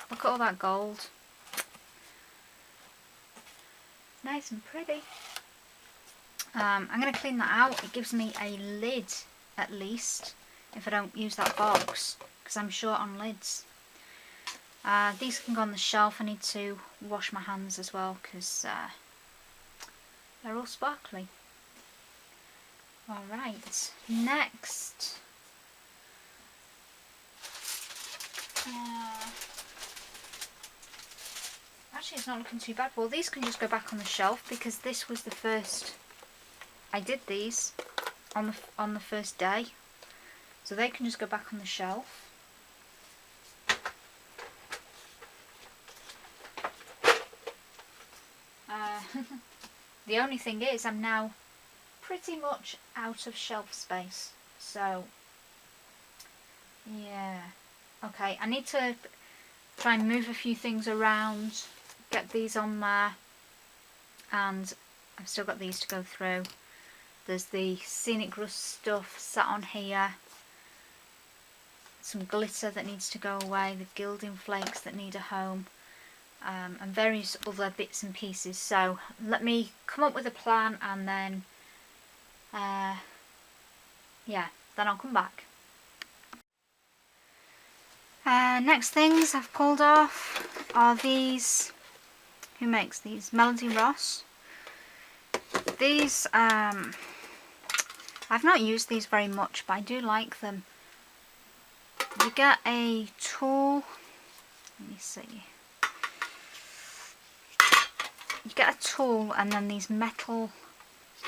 look at all that gold. Nice and pretty. I'm going to clean that out. It gives me a lid, at least, if I don't use that box, because I'm short on lids. These can go on the shelf. I need to wash my hands as well, because they're all sparkly. Alright, next. Actually, it's not looking too bad. Well, these can just go back on the shelf because this was the first. I did these on the first day, so they can just go back on the shelf. The only thing is, I'm now pretty much out of shelf space. So, yeah. Okay, I need to try and move a few things around, get these on there, and I've still got these to go through. There's the scenic rust stuff sat on here, some glitter that needs to go away, the gilding flakes that need a home, and various other bits and pieces. So let me come up with a plan, and then yeah, then I'll come back. Next things I've pulled off are these. Who makes these? Melody Ross. These, I've not used these very much, but I do like them. You get a tool. Let me see. You get a tool and then these metal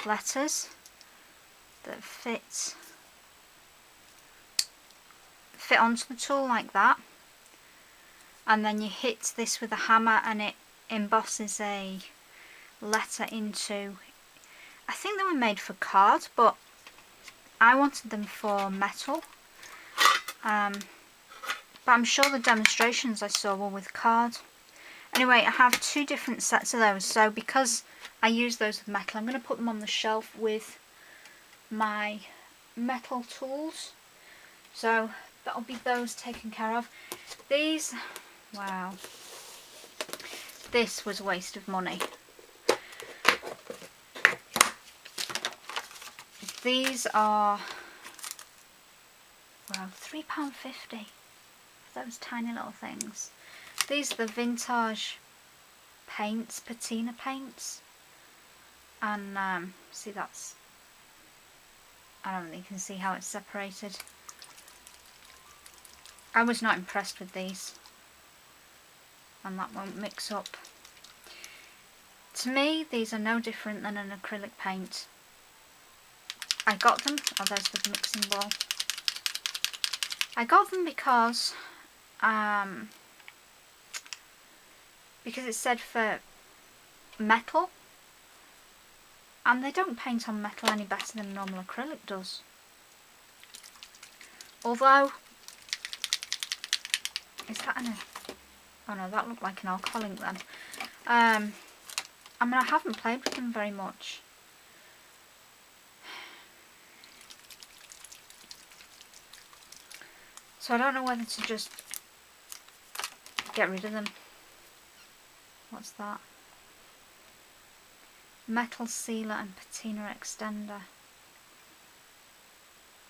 letters that fit onto the tool like that, and then you hit this with a hammer and it embosses a letter into, I think they were made for card, but I wanted them for metal, but I'm sure the demonstrations I saw were with card. Anyway, I have two different sets of those, so because I use those with metal, I'm going to put them on the shelf with my metal tools. So that'll be those taken care of. These, wow, this was a waste of money. These are, well, £3.50 for those tiny little things. These are the vintage paints, patina paints, and see, that's, I don't think you can see how it's separated. I was not impressed with these, and that won't mix up. To me, these are no different than an acrylic paint. I got them, oh, there's the mixing bowl. I got them because it said for metal, and they don't paint on metal any better than normal acrylic does. Although, is that an, oh no, that looked like an alcoholic then. I mean, I haven't played with them very much. So I don't know whether to just get rid of them. What's that? Metal sealer and patina extender.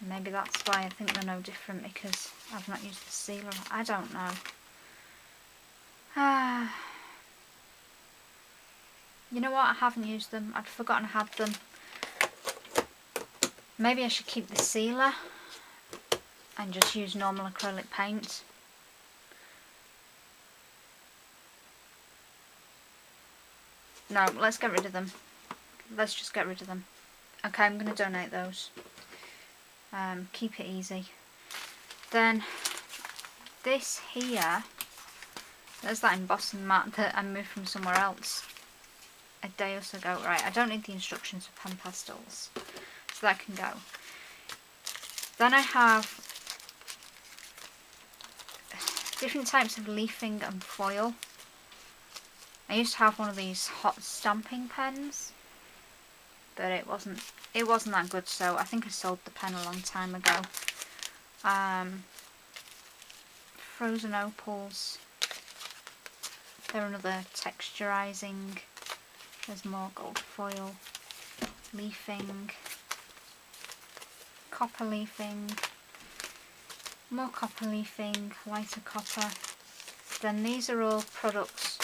Maybe that's why I think they're no different, because I've not used the sealer. I don't know. You know what? I haven't used them. I'd forgotten I had them. Maybe I should keep the sealer and just use normal acrylic paint. No, let's get rid of them. Let's just get rid of them. Okay, I'm going to donate those. Keep it easy. Then this here, there's that embossing mat that I moved from somewhere else a day or so ago. Right, I don't need the instructions for pen pastels, so that can go. Then I have different types of leafing and foil. I used to have one of these hot stamping pens, but it wasn't that good, so I think I sold the pen a long time ago. Frozen opals, they're another texturizing. There's more gold foil, leafing, copper leafing, more copper leafing, lighter copper. Then these are all products.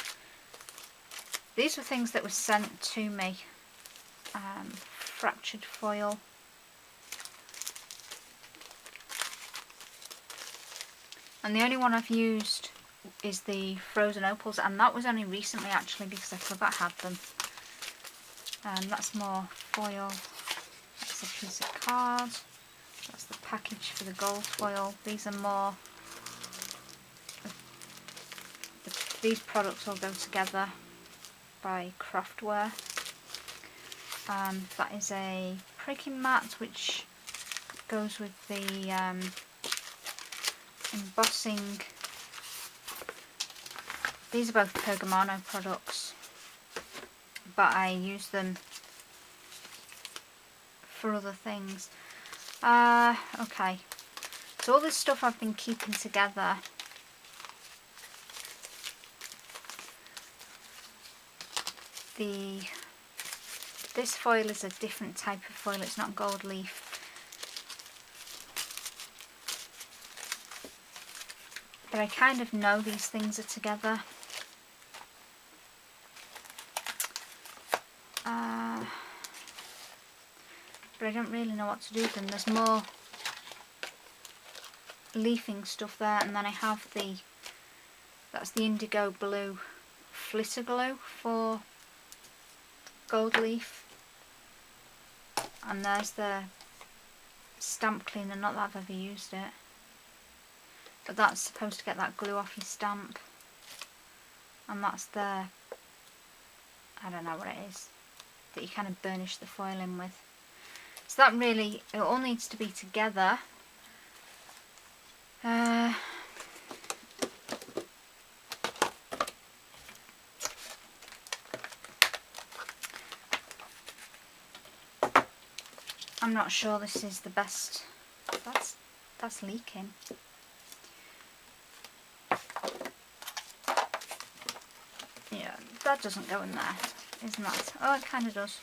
These were things that were sent to me. Fractured foil. And the only one I've used is the frozen opals, and that was only recently actually because I forgot I had them. That's more foil. That's a piece of card. That's the package for the gold foil. These are more. These products all go together by Craftware. That is a pricking mat which goes with the embossing. These are both Pergamano products, but I use them for other things. Okay, so all this stuff I've been keeping together. This foil is a different type of foil, it's not gold leaf. But I kind of know these things are together. But I don't really know what to do with them. There's more leafing stuff there, and then I have that's the indigo blue flitter glue for gold leaf. And there's the stamp cleaner, not that I've ever used it. But that's supposed to get that glue off your stamp. And that's the, I don't know what it is, that you kind of burnish the foil in with. So that really, it all needs to be together. I'm not sure this is the best. That's leaking. Yeah, that doesn't go in there, isn't that? Oh, it kind of does.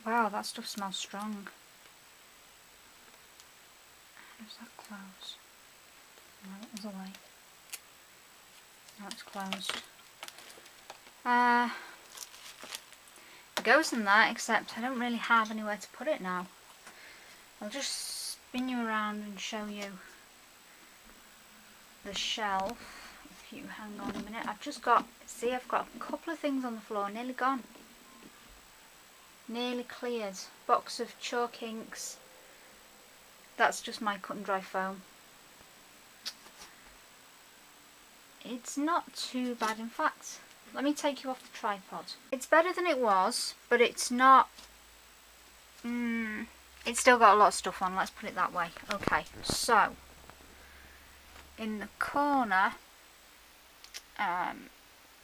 Wow, that stuff smells strong. How does that close? No, there's a way. Now it's closed. It goes in there, except I don't really have anywhere to put it now. I'll just spin you around and show you the shelf. If you hang on a minute, I've just got, see, I've got a couple of things on the floor, nearly gone. Nearly cleared. Box of chalk inks. That's just my cut and dry foam. It's not too bad, in fact. Let me take you off the tripod. It's better than it was, but it's not... it's still got a lot of stuff on, let's put it that way. Okay, so in the corner,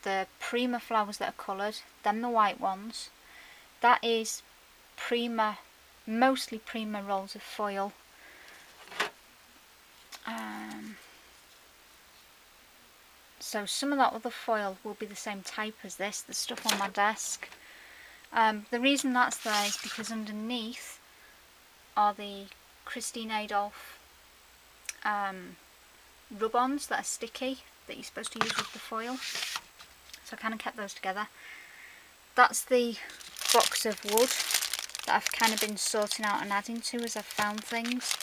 the Prima flowers that are coloured, then the white ones. That is Prima, mostly Prima rolls of foil. So some of that other foil will be the same type as this, the stuff on my desk. The reason that's there is because underneath are the Christine Adolph rub-ons that are sticky, that you're supposed to use with the foil. So I kind of kept those together. That's the box of wood that I've kind of been sorting out and adding to as I've found things.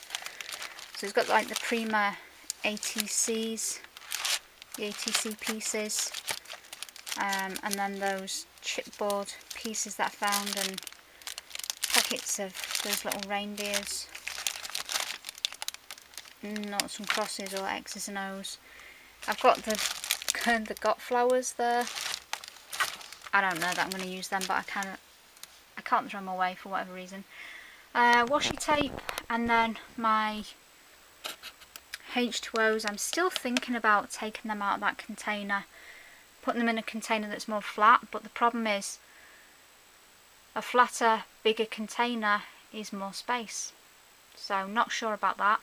So it's got like the Prima ATCs, the ATC pieces, and then those chipboard pieces that I found, and packets of those little reindeers, noughts and crosses or X's and O's. I've got the got flowers there. I don't know that I'm going to use them, but I can't throw them away for whatever reason. Washi tape, and then my H2Os. I'm still thinking about taking them out of that container, putting them in a container that's more flat, but the problem is a flatter, bigger container is more space. So not sure about that.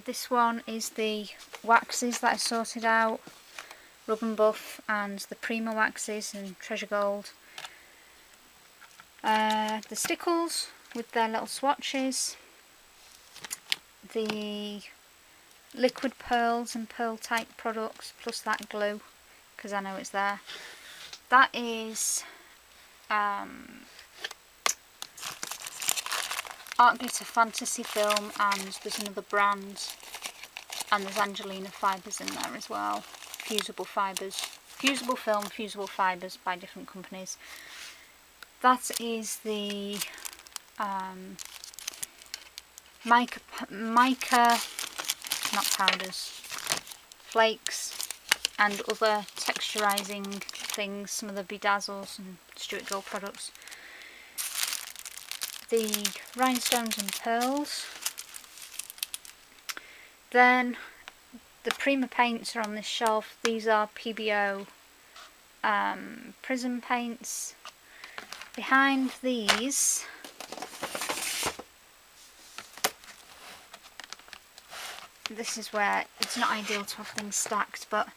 This one is the waxes that I sorted out, Rub and Buff and the Prima waxes and Treasure Gold. The stickles with their little swatches, the liquid pearls and pearl type products, plus that glue, because I know it's there. That is Art Glitter Fantasy Film, and there's another brand, and there's Angelina fibres in there as well. Fusible fibres, fusible film, fusible fibres by different companies. That is the mica, not powders, flakes and other texturizing things, some of the Bedazzles and Stuart Gold products. The rhinestones and pearls. Then the Prima paints are on this shelf. These are PBO prism paints. Behind these this is where it's not ideal to have things stacked, but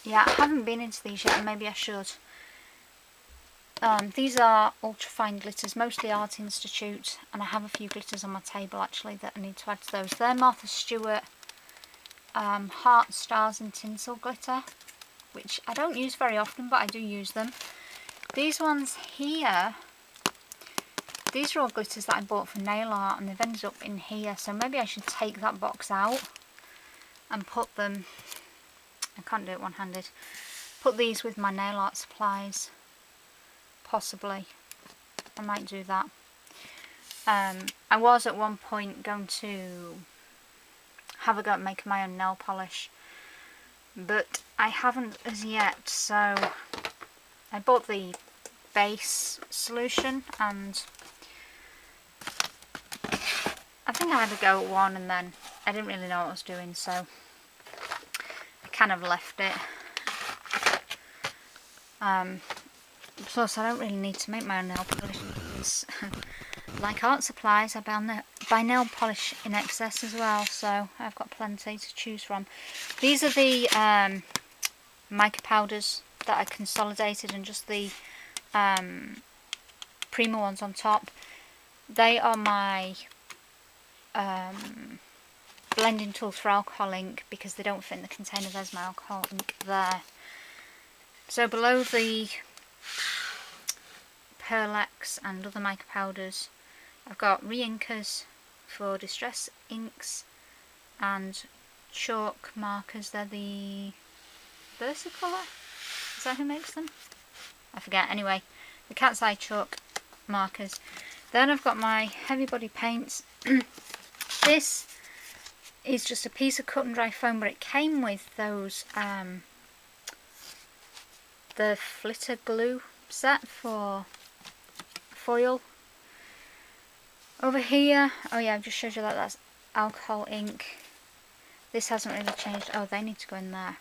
yeah, I haven't been into these yet, and maybe I should. These are ultra fine glitters, mostly Art Institute, and I have a few glitters on my table actually that I need to add to those. They're Martha Stewart heart, stars and tinsel glitter, which I don't use very often, but I do use them. These ones here, these are all glitters that I bought for nail art, and they've ended up in here, so maybe I should take that box out and put them, I can't do it one-handed, put these with my nail art supplies, possibly. I might do that. I was at one point going to have a go at making my own nail polish, but I haven't as yet, so I bought the base solution, and I think I had a go at one and then I didn't really know what I was doing, so I kind of left it. Plus I don't really need to make my own nail polish because like art supplies, I buy nail polish in excess as well, so I've got plenty to choose from. These are the mica powders that I consolidated, and just the Prima ones on top. They are my blending tools for alcohol ink, because they don't fit in the container. There's my alcohol ink there. So below the Pearlex and other mica powders, I've got re-inkers for distress inks and chalk markers. They're the Versicolor? Is that who makes them? I forget. Anyway, the cat's eye chalk markers. Then I've got my heavy body paints. This is just a piece of cut and dry foam, but it came with those the flitter glue set for foil. Over here, oh yeah, I've just showed you that that's alcohol ink. This hasn't really changed. Oh, they need to go in there.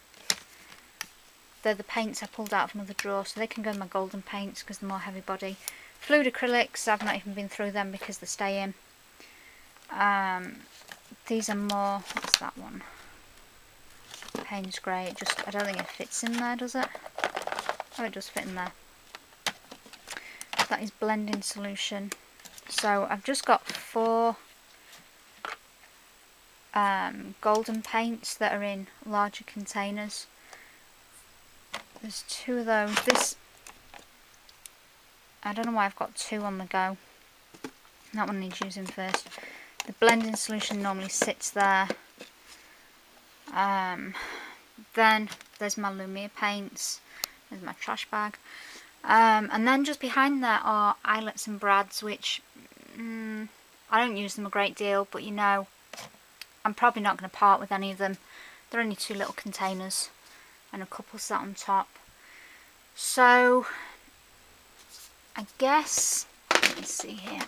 They're the paints I pulled out from another drawer, so they can go in my golden paints because they're more heavy body. Fluid acrylics, I've not even been through them because they stay in. These are more, what's that one? Payne's Grey. I don't think it fits in there, does it? Oh, it does fit in there. That is blending solution. So I've just got 4 golden paints that are in larger containers. There's 2 of those. This, I don't know why I've got 2 on the go. That one needs using first. The blending solution normally sits there. Then there's my Lumiere paints. There's my trash bag. And then just behind there are eyelets and brads, which I don't use them a great deal, but you know, I'm probably not going to part with any of them. They're only 2 little containers and a couple sat on top. So I guess, let me see here,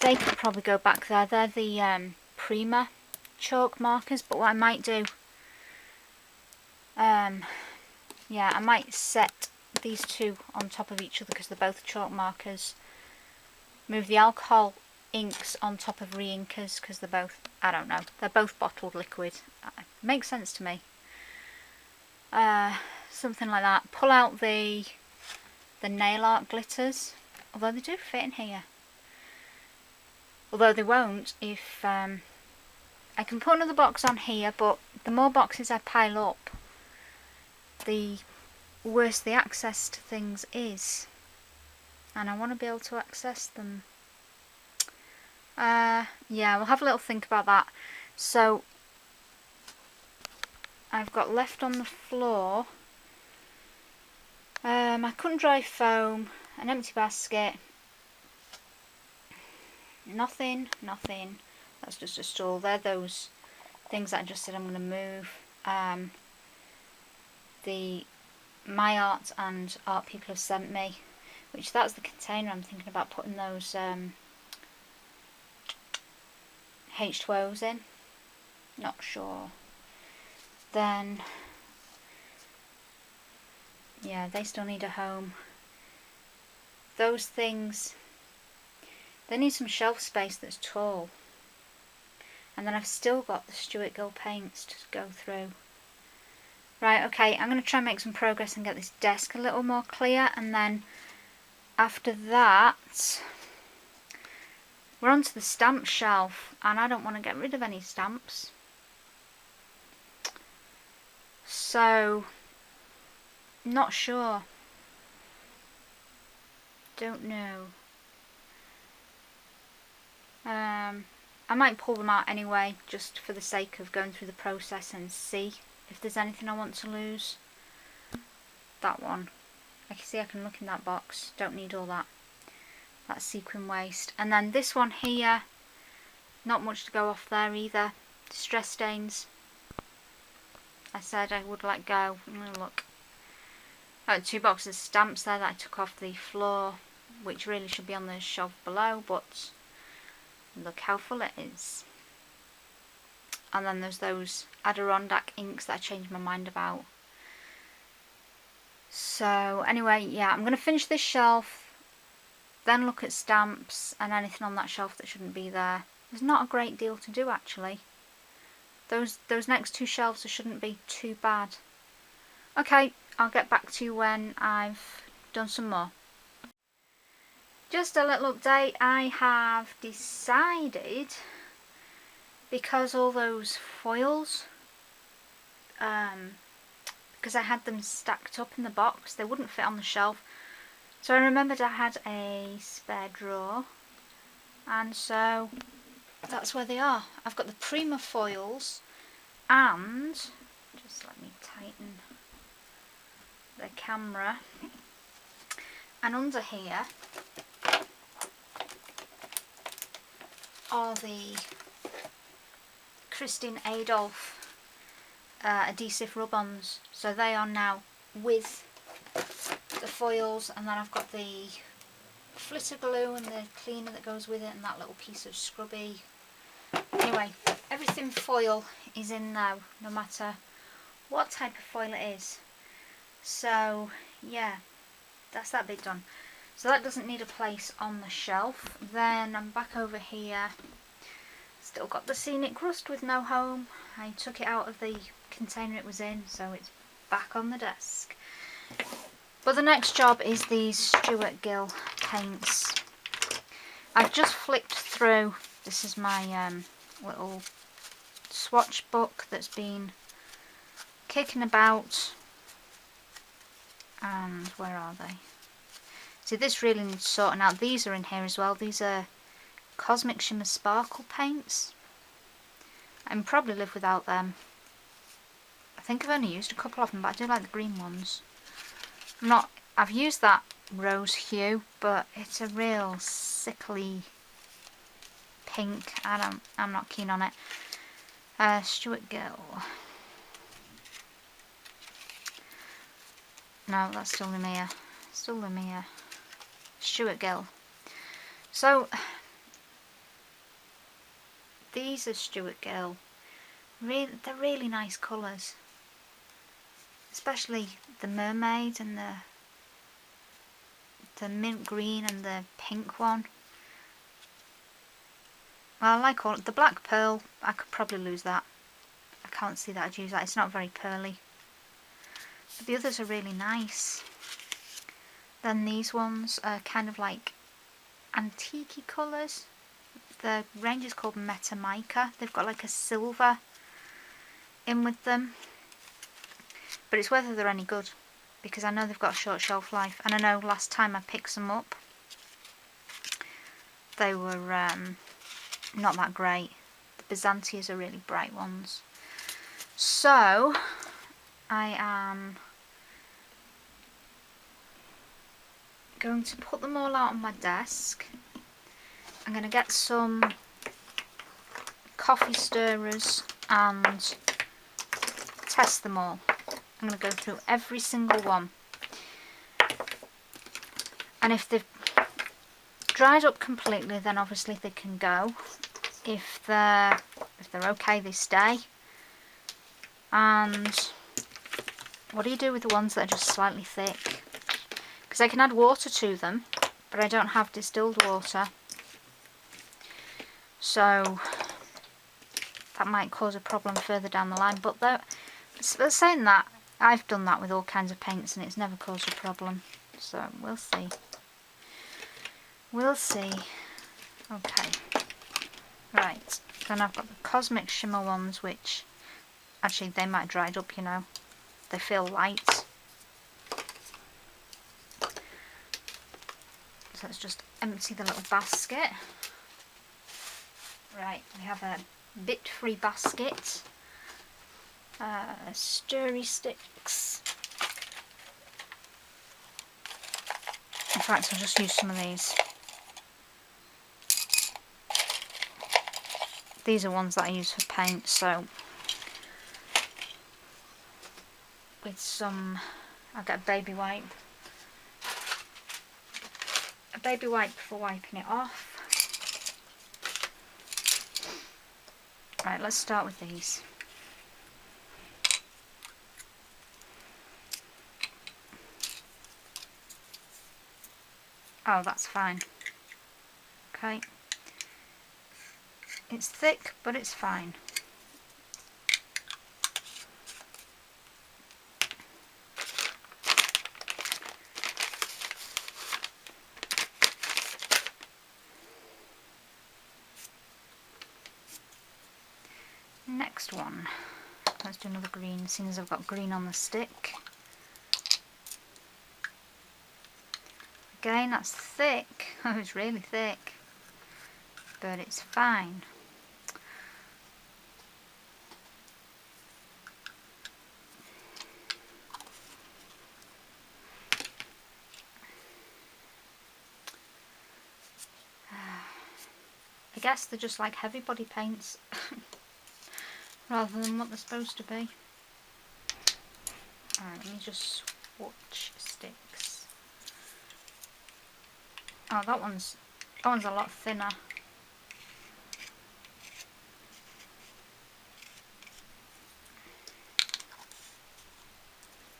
they could probably go back there. They're the Prima chalk markers, but what I might do, yeah, I might set these 2 on top of each other because they're both chalk markers. Move the alcohol inks on top of re-inkers because they're both, I don't know, they're both bottled liquid. Makes sense to me. Something like that. Pull out the nail art glitters, although they do fit in here. Although they won't if I can put another box on here, but the more boxes I pile up, the worse the access to things is, and I want to be able to access them. Yeah, we'll have a little think about that. So I've got left on the floor my cut and dry foam, an empty basket, nothing. That's just a stall. They're those things that I just said I'm going to move. The my art and art people have sent me, which that's the container I'm thinking about putting those H2Os in. Not sure. Then yeah, they still need a home. Those things, they need some shelf space that's tall. And then I've still got the Stuart Gill paints to go through. Right, okay, I'm going to try and make some progress and get this desk a little more clear, and then after that we're on to the stamp shelf, and I don't want to get rid of any stamps. So, not sure. Don't know. I might pull them out anyway, just for the sake of going through the process and see if there's anything I want to lose. That one. I can see I can look in that box. Don't need all that. That's sequin waste. And then this one here, not much to go off there either. Distress stains. I said I would let go. Look. I had 2 boxes of stamps there that I took off the floor, which really should be on the shelf below, but look how full it is. And then there's those Adirondack inks that I changed my mind about. So anyway, yeah, I'm going to finish this shelf, then look at stamps and anything on that shelf that shouldn't be there. There's not a great deal to do actually. Those next 2 shelves shouldn't be too bad. Okay, I'll get back to you when I've done some more. Just a little update. I have decided, because all those foils, because I had them stacked up in the box, they wouldn't fit on the shelf. So I remembered I had a spare drawer, and so that's where they are. I've got the Prima foils, and just let me tighten the camera, and under here are the Christine Adolph adhesive rub-ons. So they are now with the foils, and then I've got the flitter glue and the cleaner that goes with it, and that little piece of scrubby. Anyway, everything foil is in now, no matter what type of foil it is. So yeah, that's that bit done. So that doesn't need a place on the shelf. Then I'm back over here. Still got the scenic rust with no home. I took it out of the container it was in, so it's back on the desk. But the next job is these Stuart Gill paints. I've just flicked through. This is my little swatch book that's been kicking about. And where are they? See, this really needs sorting out. These are in here as well. These are Cosmic Shimmer Sparkle paints. I can probably live without them. I think I've only used a couple of them, but I do like the green ones. I've used that rose hue, but it's a real sickly pink. I'm not keen on it. Stuart Gill. No, that's still Lumiere. Still Lumiere. Stuart Gill. So these are Stuart Gill. They're really nice colours, especially the mermaid and the mint green and the pink one. Well, I like all the black pearl. I could probably lose that. I can't see that I'd use that. It's not very pearly. But the others are really nice. Then these ones are kind of like antique colours. The range is called Meta Mica. They've got like a silver in with them, but it's whether they're any good, because I know they've got a short shelf life, and I know last time I picked some up they were not that great. The Byzantias are really bright ones. So I am going to put them all out on my desk. I'm going to get some coffee stirrers and test them all. I'm going to go through every single one, and if they've dried up completely, then obviously they can go. If they're okay, they stay. And what do you do with the ones that are just slightly thick? Because I can add water to them, but I don't have distilled water, so that might cause a problem further down the line. But saying that, I've done that with all kinds of paints and it's never caused a problem, so we'll see. We'll see. Okay, right, then I've got the Cosmic Shimmer ones, which actually they might dried up, you know, they feel light. So let's just empty the little basket. Right, we have a bit-free basket, stirry sticks. In fact, I'll just use some of these. These are ones that I use for paint, so with some, I'll get a baby wipe. A baby wipe for wiping it off. Right, let's start with these. Oh, that's fine. Okay. It's thick, but it's fine. Next one. Let's do another green, seeing as I've got green on the stick. Again, that's thick. Oh, it's really thick, but it's fine. I guess they're just like heavy body paints rather than what they're supposed to be. Alright, let me just swatch sticks. Oh, that one's a lot thinner.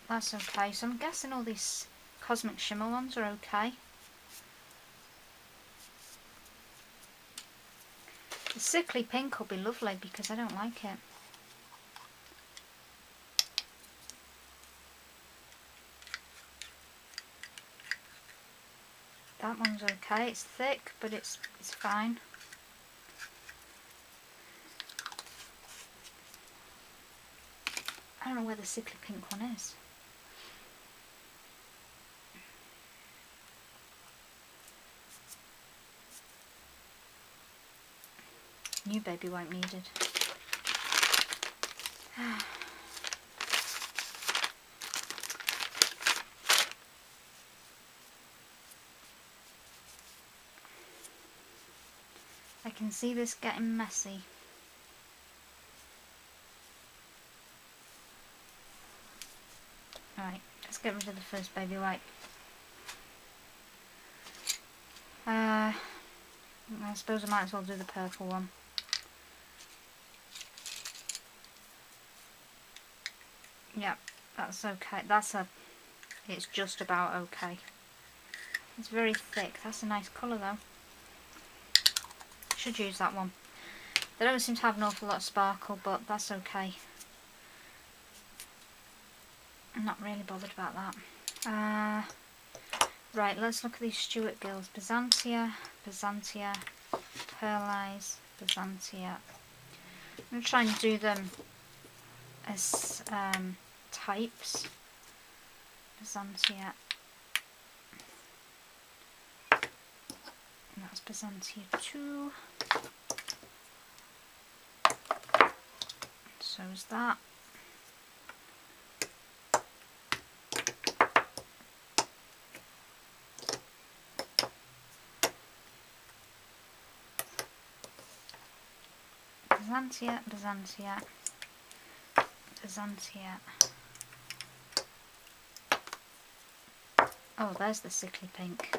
That's okay. So I'm guessing all these Cosmic Shimmer ones are okay. The sickly pink will be lovely because I don't like it. That one's okay. It's thick, but it's fine. I don't know where the sickly pink one is. new baby wipe needed. I can see this getting messy. Right, let's get rid of the first baby wipe. I suppose I might as well do the purple one. Yep, that's okay. It's just about okay. It's very thick. That's a nice colour though. Should use that one. They don't seem to have an awful lot of sparkle, but that's okay. I'm not really bothered about that. Right, let's look at these Stuart Gills. Byzantia, Byzantia, Pearlize, Byzantia. I'm going to try and do them as types. Byzantia. And that's Byzantia 2. So is that. Byzantia, Byzantia, Byzantia. Oh, there's the sickly pink.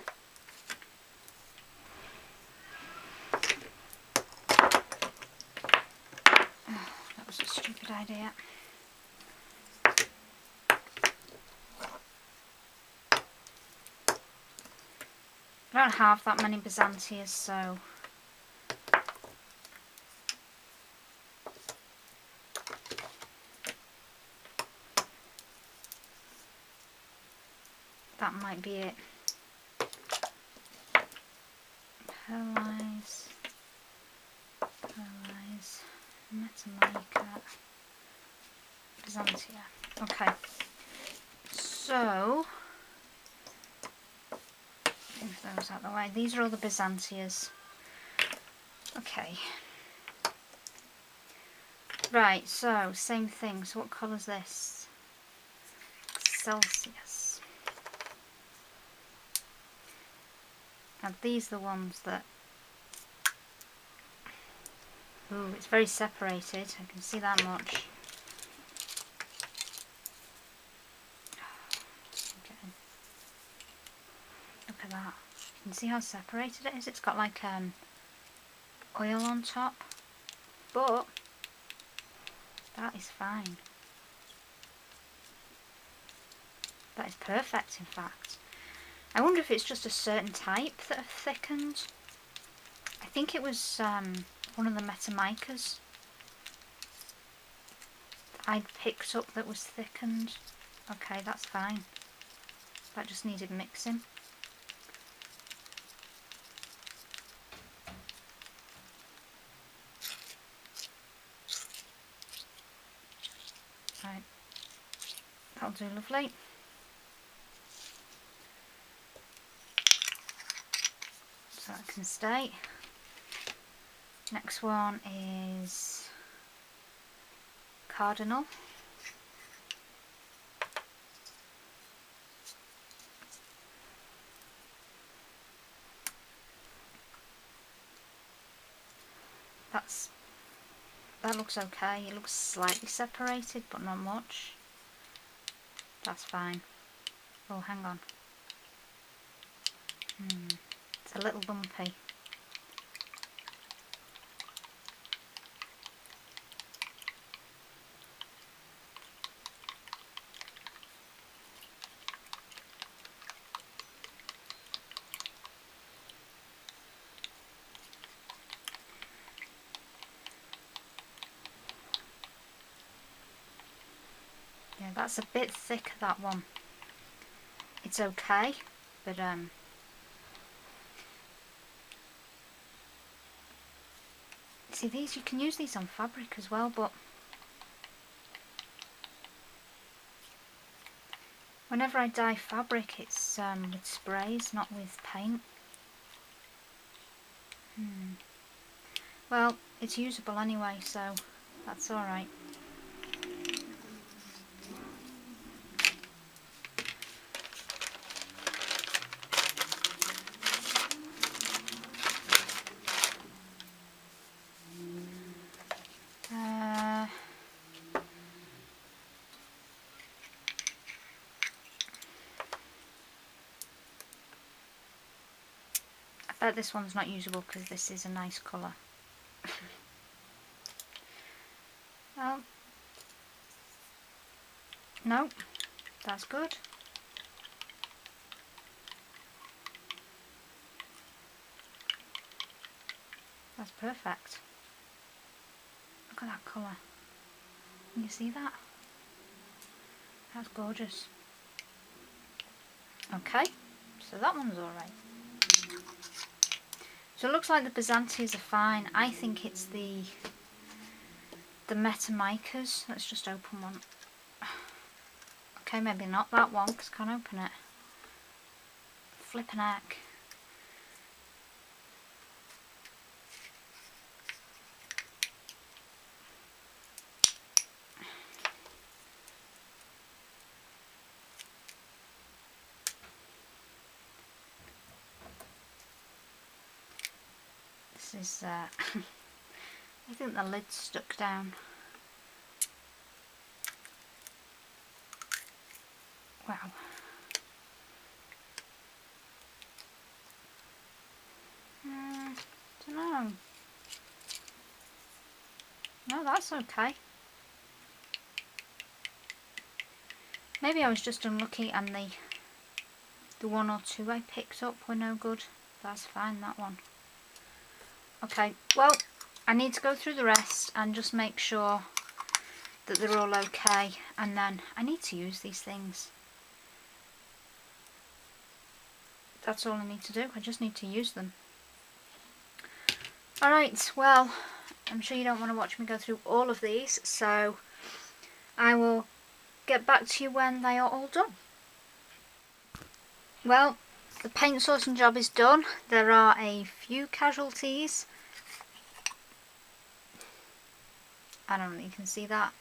Oh, that was a stupid idea. I don't have that many Byzantias, so that might be it. Pearlize, Pearlize, Metamica, Byzantia. Okay, so move those out of the way. These are all the Byzantias. Okay. Right, so same thing. So what colour's this? Celsius. Now these are the ones that... Ooh, it's very separated. I can see that much. Look at that. You can see how separated it is. It's got like oil on top. But that is fine. That is perfect, in fact. I wonder if it's just a certain type that have thickened. I think it was one of the Metamicas I'd picked up that was thickened. Okay, that's fine. That just needed mixing. Right, that'll do lovely. So that can stay. Next one is Cardinal. That looks okay. It looks slightly separated, but not much. That's fine. Oh, hang on. It's a little lumpy. Yeah, that's a bit thick, that one. It's okay, but see, these, you can use these on fabric as well, but whenever I dye fabric, it's with sprays, not with paint. Well, it's usable anyway, so that's alright. I bet this one's not usable because this is a nice colour. Oh, no, that's good. That's perfect. Look at that colour. Can you see that? That's gorgeous. Okay, so that one's alright. So it looks like the Byzantias are fine. I think it's the Metamicas. Let's just open one. Okay, maybe not that one because I can't open it. Flippin' heck. This is, I think the lid's stuck down. Wow. Don't know. No, that's okay. Maybe I was just unlucky and the one or two I picked up were no good. That's fine, that one. Okay, well, I need to go through the rest and just make sure that they're all okay, and then I need to use these things. That's all I need to do. I just need to use them. Alright, well, I'm sure you don't want to watch me go through all of these, so I will get back to you when they are all done. Well, the paint sourcing job is done. There are a few casualties. I don't know if you can see that.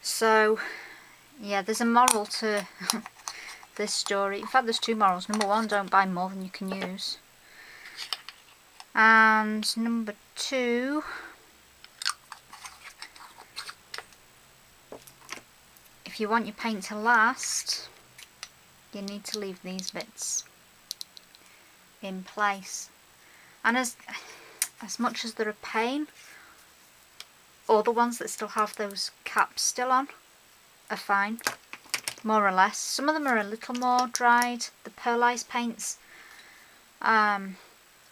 So, yeah, there's a moral to this story. In fact, there's two morals. Number one, don't buy more than you can use. And number two, if you want your paint to last, you need to leave these bits in place. And as much as they're a pain, all the ones that still have those caps still on are fine, more or less. Some of them are a little more dried. The pearlized paints are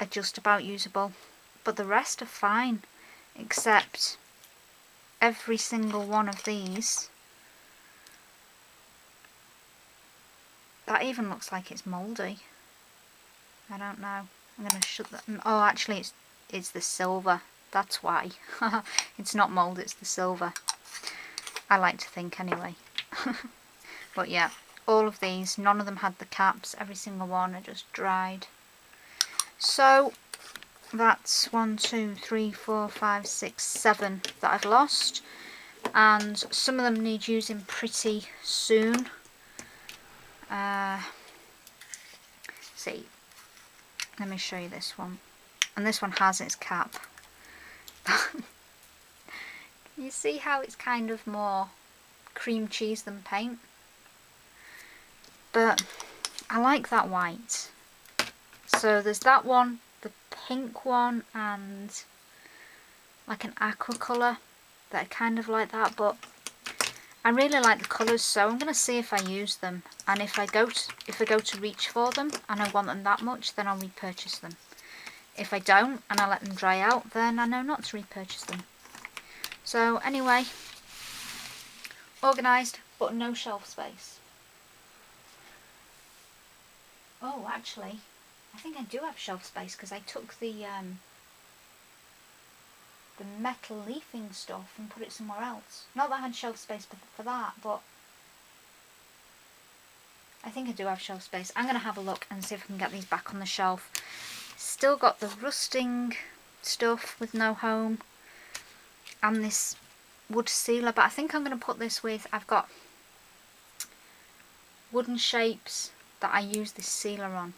just about usable, but the rest are fine, except every single one of these. That even looks like it's mouldy. I don't know. I'm going to shut that. Oh, actually it's the silver. That's why. It's not mould, it's the silver. I like to think anyway. But yeah, all of these, none of them had the caps. Every single one are just dried. So that's 1, 2, 3, 4, 5, 6, 7 that I've lost. And some of them need using pretty soon. See, let me show you this one. And this one has its cap. You see how it's kind of more cream cheese than paint? But I like that white. So there's that one, the pink one, and like an aqua colour that are kind of like that, but I really like the colours, so I'm going to see if I use them, and if I go to reach for them and I want them that much, then I'll repurchase them. If I don't and I let them dry out, then I know not to repurchase them. So anyway, organised but no shelf space. Oh, actually, I think I do have shelf space because I took the metal leafing stuff and put it somewhere else. Not that I had shelf space for that, but I think I do have shelf space. I'm going to have a look and see if I can get these back on the shelf. Still got the rusting stuff with no home and this wood sealer, but I think I'm going to put this with, I've got wooden shapes that I use this sealer on,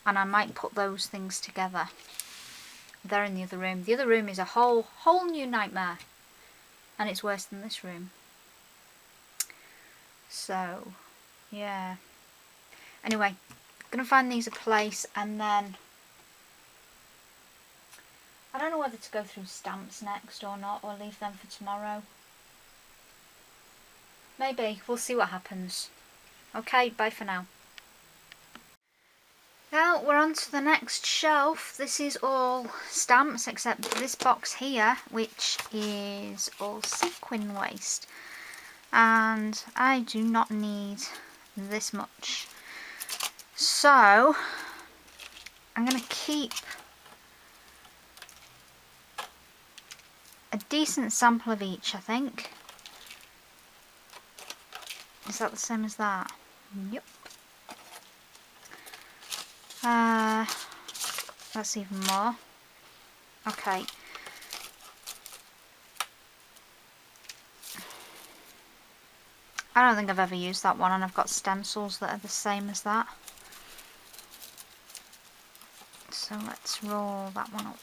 and I might put those things together. They're in the other room. The other room is a whole new nightmare, and it's worse than this room. So yeah, anyway, gonna find these a place, and then I don't know whether to go through stamps next or not, or leave them for tomorrow. Maybe, we'll see what happens. Okay, bye for now. Now we're on to the next shelf. This is all stamps except this box here, which is all sequin waste. And I do not need this much. So I'm going to keep a decent sample of each, I think. Is that the same as that? Yep. That's even more. Okay. I don't think I've ever used that one, and I've got stencils that are the same as that. So let's roll that one up.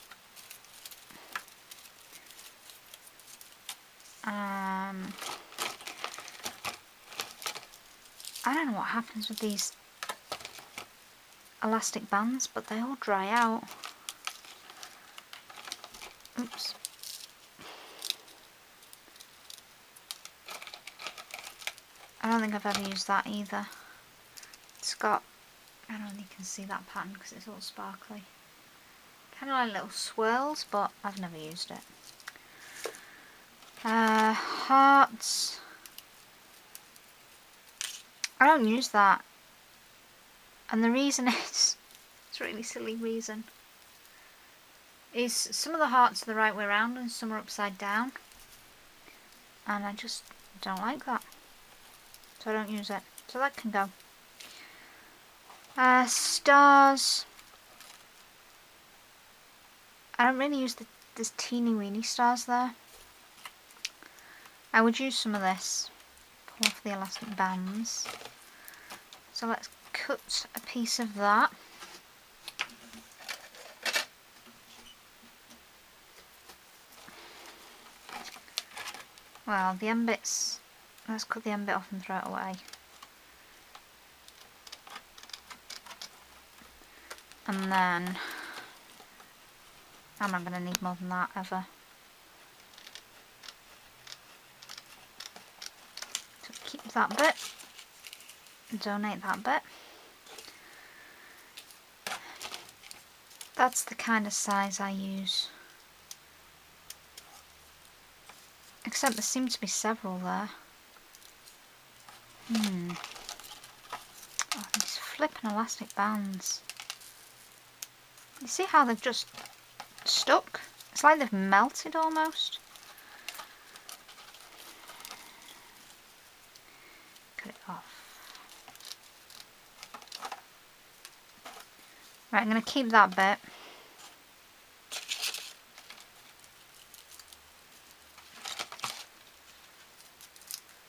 I don't know what happens with these elastic bands, but they all dry out. Oops. I don't think I've ever used that either. It's got, I don't know if you can see that pattern because it's all sparkly. Kind of like little swirls, but I've never used it. Hearts. I don't use that. And the reason is, it's a really silly reason, is some of the hearts are the right way around and some are upside down. And I just don't like that. So I don't use it. So that can go. Stars. I don't really use this teeny weeny stars there. I would use some of this. Pull off the elastic bands. So let's cut a piece of that. Well, the end bits, let's cut the end bit off and throw it away. And then, I'm not going to need more than that ever. So keep that bit, donate that bit. That's the kind of size I use. Except there seem to be several there. Oh, these flipping elastic bands. You see how they've just stuck? It's like they've melted almost. Cut it off. Right, I'm going to keep that bit.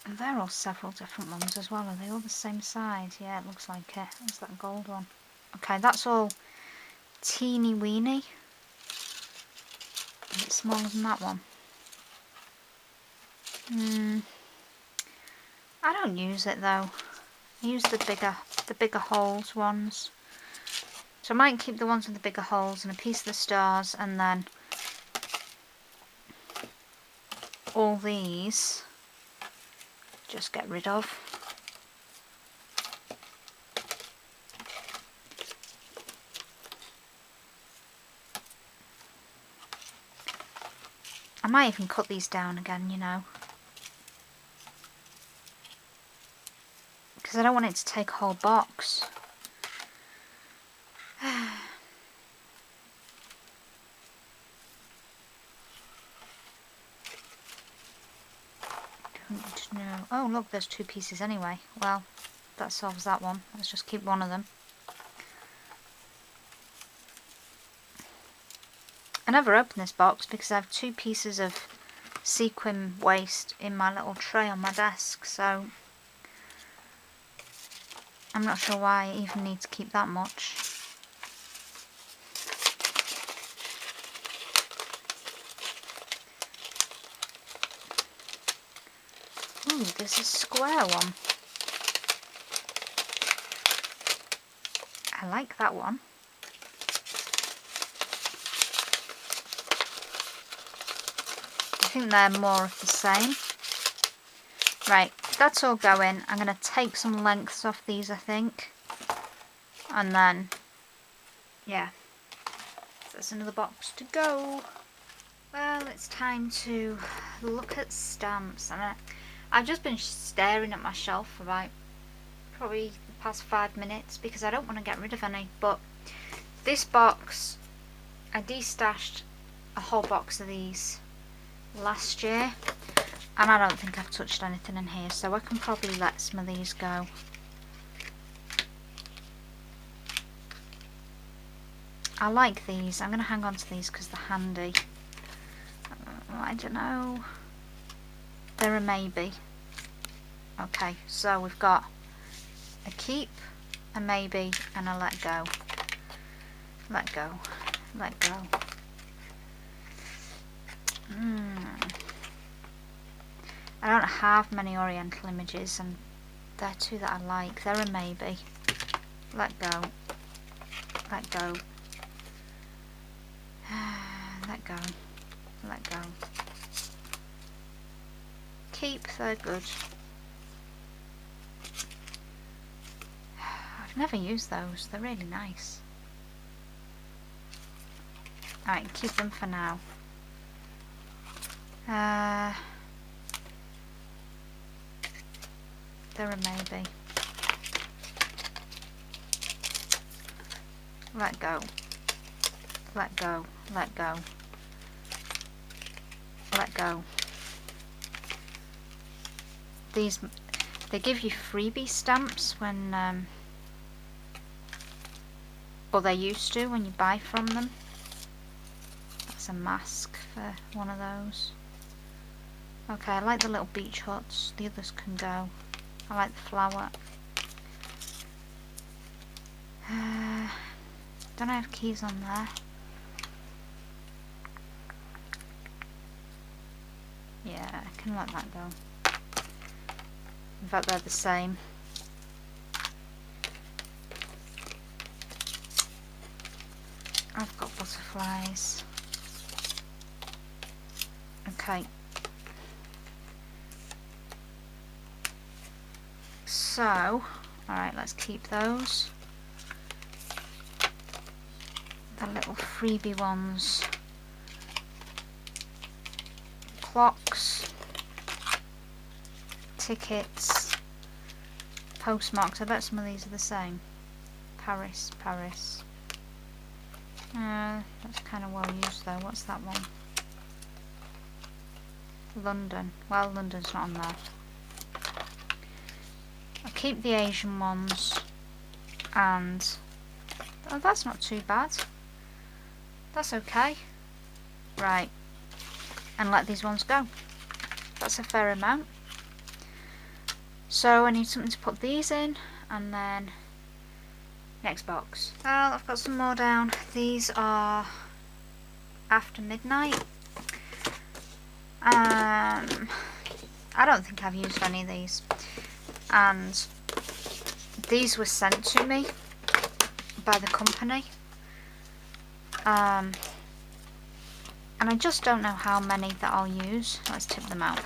And they're all several different ones as well. Are they all the same size? Yeah, it looks like it. There's that gold one. Okay, that's all teeny weeny. A bit smaller than that one. I don't use it though. I use the bigger holes ones. So I might keep the ones with the bigger holes and a piece of the stars, and then all these just get rid of. I might even cut these down again, you know, because I don't want it to take a whole box. Don't know. Oh look, there's two pieces anyway. Well, that solves that one. Let's just keep one of them. can never open this box because I have 2 pieces of sequin waste in my little tray on my desk, so I'm not sure why I even need to keep that much. Ooh, there's a square one. I like that one. I think they're more of the same. Right, that's all going. I'm going to take some lengths off these, I think. And then, yeah, that's another box to go. Well, it's time to look at stamps. And I've just been staring at my shelf for about probably the past 5 minutes because I don't want to get rid of any. But this box, I de-stashed a whole box of these last year, and I don't think I've touched anything in here, so I can probably let some of these go. I like these. I'm going to hang on to these because they're handy. I don't know. They're a maybe. Okay, so we've got a keep, a maybe, and a let go. Let go. Let go. I don't have many oriental images, and they're 2 that I like. They're a maybe. Let go. Let go. Let go. Let go. Keep, they're good. I've never used those. They're really nice. Alright, keep them for now. They're a maybe. Let go. Let go. Let go. Let go. These, they give you freebie stamps when, or they used to when you buy from them. That's a mask for one of those. Okay, I like the little beach huts. The others can go. I like the flower. Don't I have keys on there? Yeah, I can let that go. In fact, they're the same. I've got butterflies. Okay. So, alright, let's keep those. The little freebie ones. Clocks. Tickets. Postmarks. I bet some of these are the same. Paris, Paris. That's kind of well used though. What's that one? London. Well, London's not on there. I'll keep the Asian ones. And oh, that's not too bad. That's okay. Right. And let these ones go. That's a fair amount. So I need something to put these in, and then next box. Well, I've got some more down. These are After Midnight. I don't think I've used any of these, and these were sent to me by the company, and I just don't know how many that I'll use. Let's tip them out.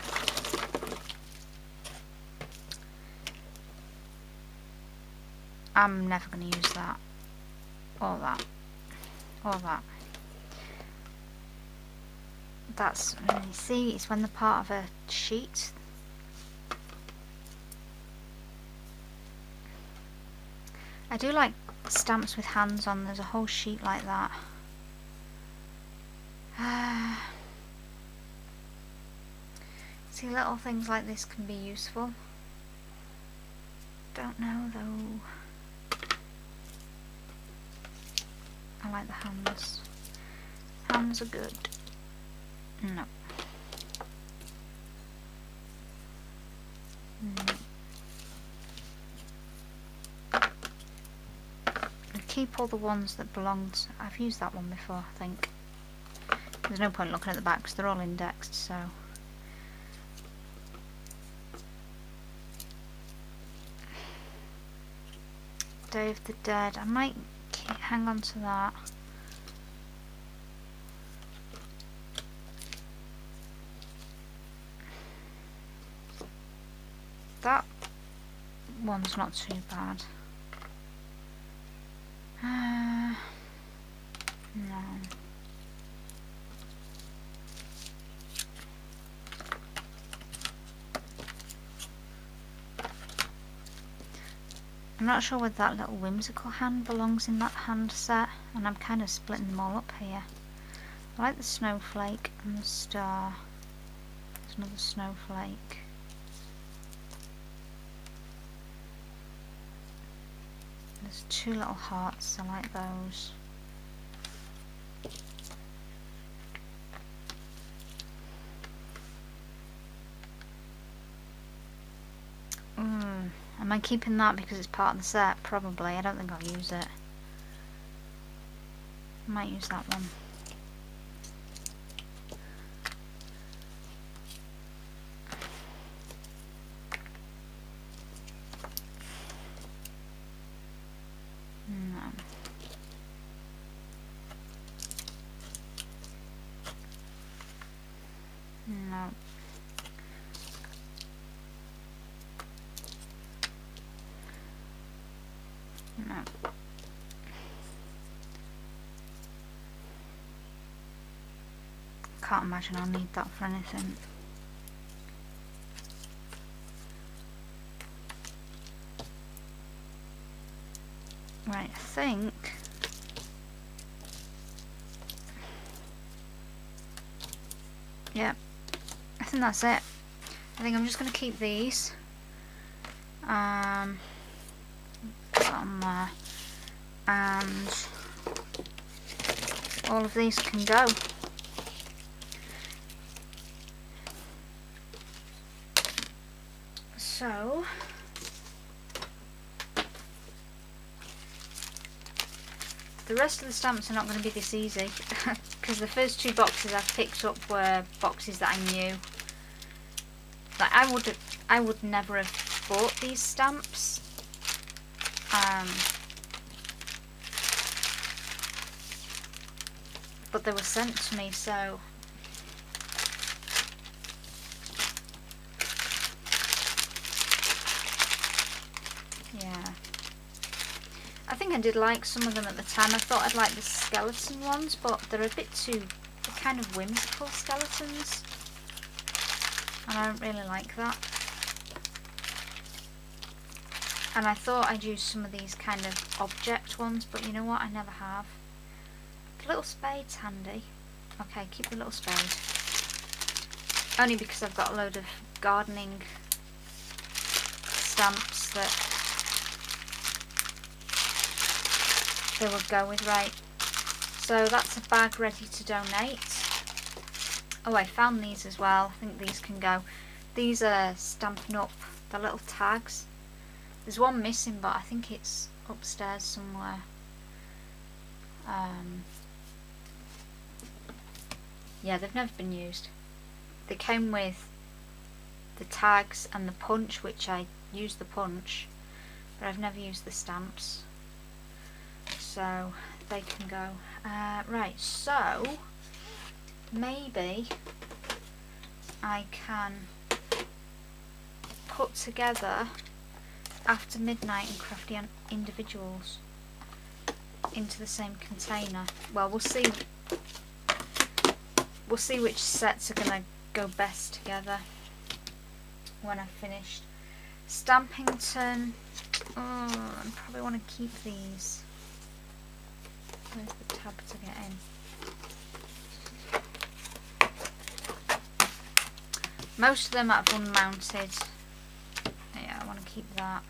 I'm never going to use that, or that, or that. That's, you see, it's when they're part of a sheet. I do like stamps with hands on. There's a whole sheet like that. See, little things like this can be useful. Don't know though. I like the hands. Hands are good. No. Keep all the ones that belonged. I've used that one before, I think. There's no point looking at the back because they're all indexed, so. Day of the Dead. I might hang on to that. That one's not too bad. No. I'm not sure whether that little whimsical hand belongs in that hand set, and I'm kind of splitting them all up here. I like the snowflake and the star. There's another snowflake. There's two little hearts, I like those. Am I keeping that because it's part of the set? Probably. I don't think I'll use it. I might use that one. No. No. No. Can't imagine I'll need that for anything. Right, I think yeah, I think that's it. I think I'm just going to keep these. Put that on there, and all of these can go. So the rest of the stamps are not going to be this easy because the first two boxes I've picked up were boxes that I knew. Like I would never have bought these stamps. But they were sent to me, so yeah. I think I did like some of them at the time. I thought I'd like the skeleton ones, but they're a bit too, they're kind of whimsical skeletons, and I don't really like that. And I thought I'd use some of these kind of object ones, but you know what, I never have. The little spade's handy. Okay, keep the little spade. Only because I've got a load of gardening stamps that they would go with. Right, so that's a bag ready to donate. Oh, I found these as well. I think these can go. These are Stampin' Up, the little tags. There's one missing, but I think it's upstairs somewhere. Yeah, they've never been used. They came with the tags and the punch, which I used the punch, but I've never used the stamps. So they can go. Right, so maybe I can put together After Midnight and Crafty Individuals into the same container. Well, we'll see. We'll see which sets are going to go best together when I've finished. Stampington. Oh, I probably want to keep these. Where's the tab to get in? Most of them I've unmounted. Yeah, I want to keep that.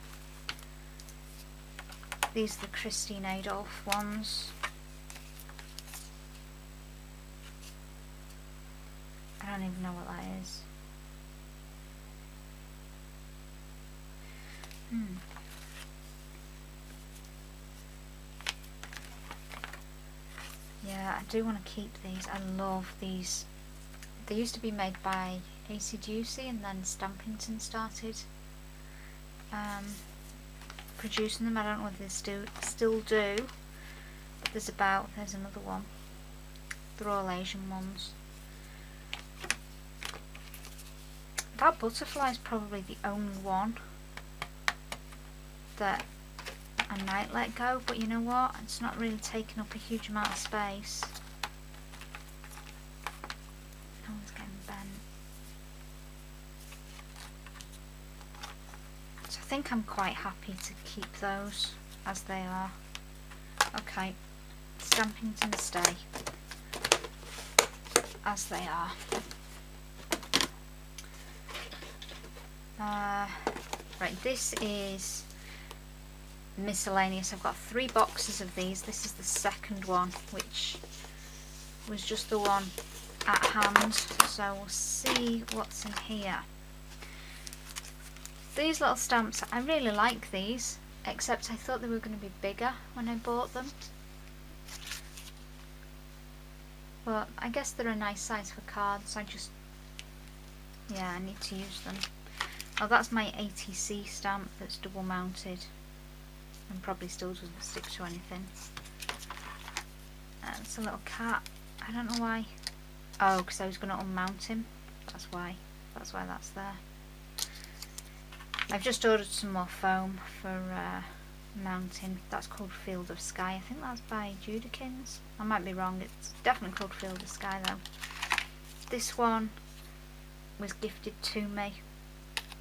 These are the Christine Adolph ones. I don't even know what that is. Yeah, I do want to keep these. I love these. They used to be made by AC/DC, and then Stampington started producing them. I don't know whether they still do. But there's another one. They're all Asian ones. That butterfly is probably the only one that I might let go, but you know what? It's not really taking up a huge amount of space. Oh, it's getting bent. So I think I'm quite happy to keep those as they are. Okay, Stampington stay as they are. Right, this is miscellaneous. I've got 3 boxes of these. This is the second one, which was just the one at hand, so we'll see what's in here. These little stamps, I really like these, except I thought they were going to be bigger when I bought them, but I guess they're a nice size for cards. I need to use them. Oh, that's my ATC stamp that's double mounted and probably still doesn't stick to anything. It's a little cat. I don't know why. Oh, because I was going to unmount him. That's why that's there. I've just ordered some more foam for mounting. That's called Field of Sky. I think that's by Judikins. I might be wrong. It's definitely called Field of Sky though. This one was gifted to me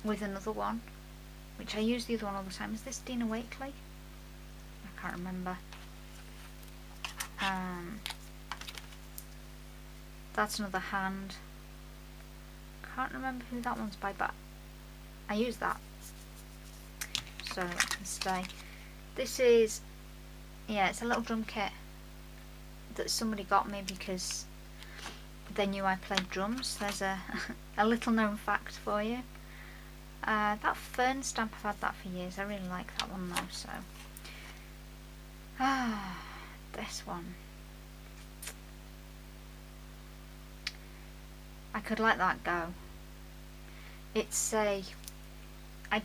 with another one, which I use the other one all the time. Is this Dina Wakely? I can't remember. That's another hand. Can't remember who that one's by, but I use that, so it can stay. This is, yeah, it's a little drum kit that somebody got me because they knew I played drums. There's a little known fact for you. That fern stamp, I've had that for years. I really like that one though, so. This one. I could let that go. It's I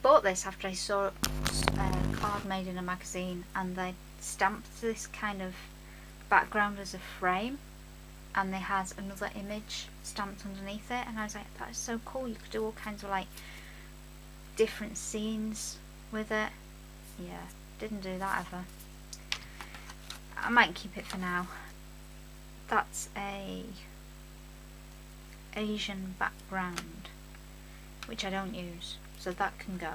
bought this after I saw a card made in a magazine, and they stamped this kind of background as a frame, and they had another image stamped underneath it, and I was like, that is so cool. You could do all kinds of like different scenes with it. Yeah, didn't do that ever. I might keep it for now. That's a Asian background, which I don't use, so that can go.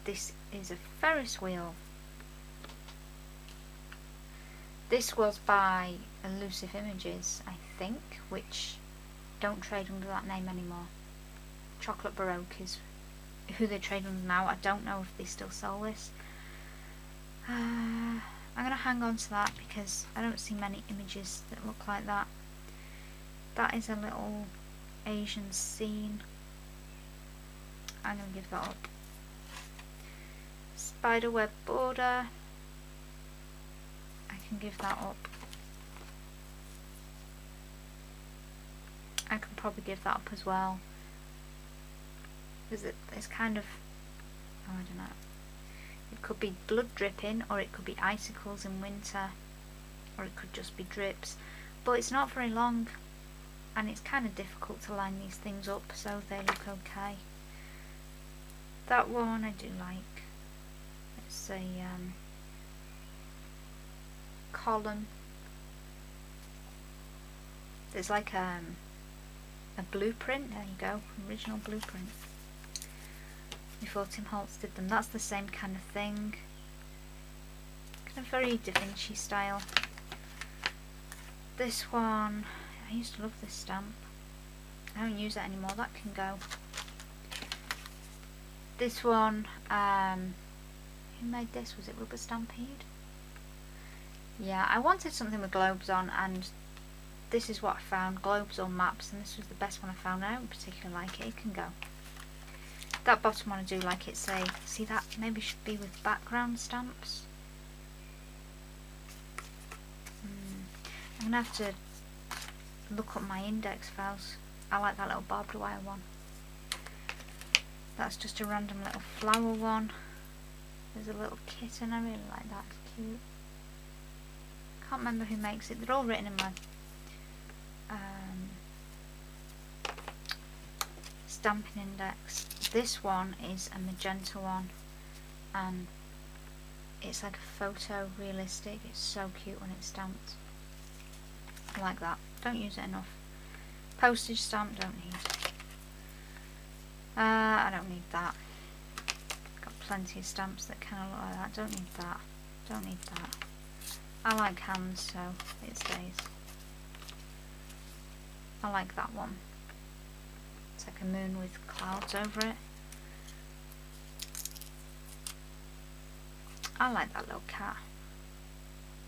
This is a Ferris wheel. This was by Elusive Images, I think, which don't trade under that name anymore. Chocolate Baroque is who they trade under now. I don't know if they still sell this. I'm going to hang on to that because I don't see many images that look like that. That is a little Asian scene. I'm going to give that up. Spiderweb border. I can give that up. I can probably give that up as well. Because it's kind of, oh, I don't know. It could be blood dripping, or it could be icicles in winter, or it could just be drips. But it's not very long, and it's kind of difficult to line these things up so they look okay. That one I do like. It's a column. There's like a blueprint. There you go, original blueprint. Before Tim Holtz did them. That's the same kind of thing. Kind of very Da Vinci style. This one, I used to love this stamp. I don't use it anymore. That can go. This one, who made this? Was it Rubber Stampede? Yeah, I wanted something with globes on, and this is what I found, globes or maps, and this was the best one I found. I don't particularly like it. It can go. That bottom one I do like it, say, see that maybe should be with background stamps. I'm going to have to look up my index files. I like that little barbed wire one. That's just a random little flower one. There's a little kitten, I really like that, it's cute. Can't remember who makes it, they're all written in my stamping index. This one is a magenta one, and it's like a photo realistic. It's so cute when it's stamped. I like that. Don't use it enough. Postage stamp, don't need. I don't need that. Got plenty of stamps that kind of look like that. Don't need that. Don't need that. I like hands, so it stays. I like that one. It's like a moon with clouds over it. I like that little cat.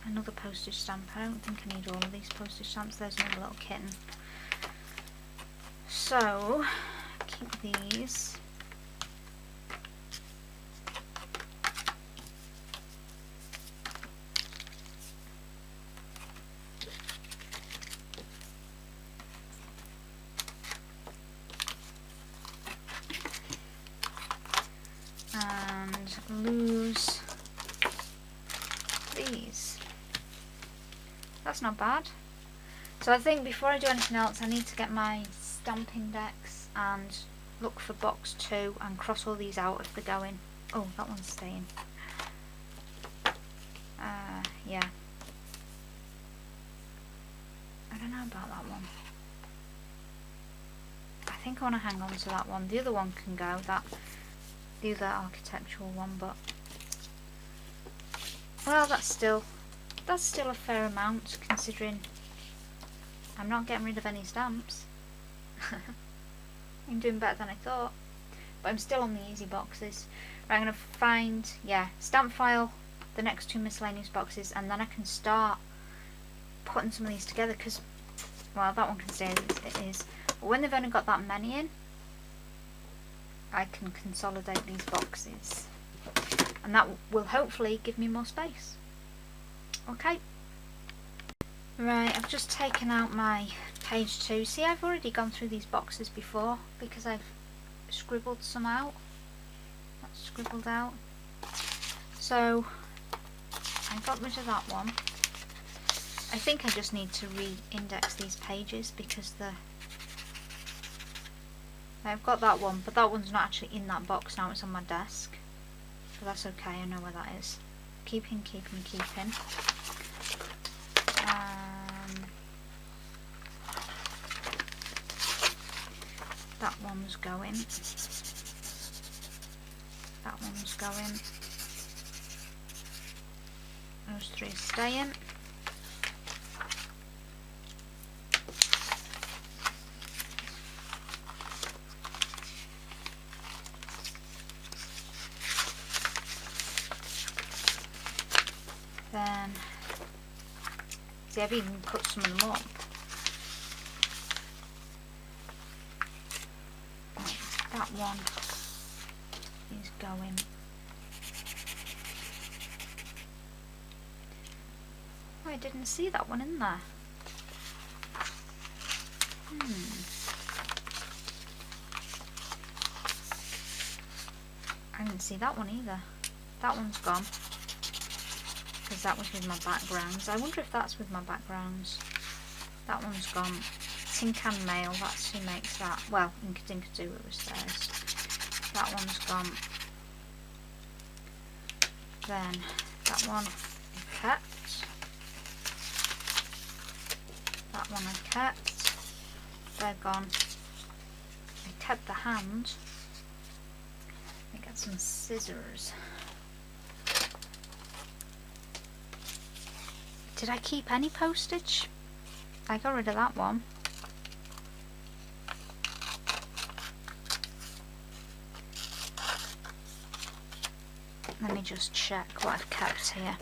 Another postage stamp. I don't think I need all of these postage stamps. There's another little kitten. So, keep these. And lose these. That's not bad. So I think before I do anything else, I need to get my stamp index and look for box 2 and cross all these out if they're going. Oh, that one's staying. Yeah. I don't know about that one. I think I want to hang on to that one. The other one can go, the other architectural one, but well, that's still a fair amount considering I'm not getting rid of any stamps. I'm doing better than I thought, but I'm still on the easy boxes. Right, I'm going to find, yeah, stamp file, the next 2 miscellaneous boxes, and then I can start putting some of these together because, well, that one can stay as it is, but when they've only got that many in, I can consolidate these boxes, and that will hopefully give me more space. Okay. Right, I've just taken out my page 2. See, I've already gone through these boxes before because I've scribbled some out. That's scribbled out. So I got rid of that one. I think I just need to re-index these pages because I've got that one, but that one's not actually in that box now, it's on my desk. So that's okay, I know where that is. Keeping. That one's going. That one's going. Those 3 are staying. Then, see, I've even cut some of them up. That one is going. Oh, I didn't see that one in there. I didn't see that one either. That one's gone. Because that was with my backgrounds. I wonder if that's with my backgrounds. That one's gone. Tin Can Mail, that's who makes that. Well, Inkadinka do, it was theirs. That one's gone. Then that one I kept. That one I kept. They're gone. I kept the hand. Let me get some scissors. Did I keep any postage? I got rid of that one. Let me just check what I've kept here.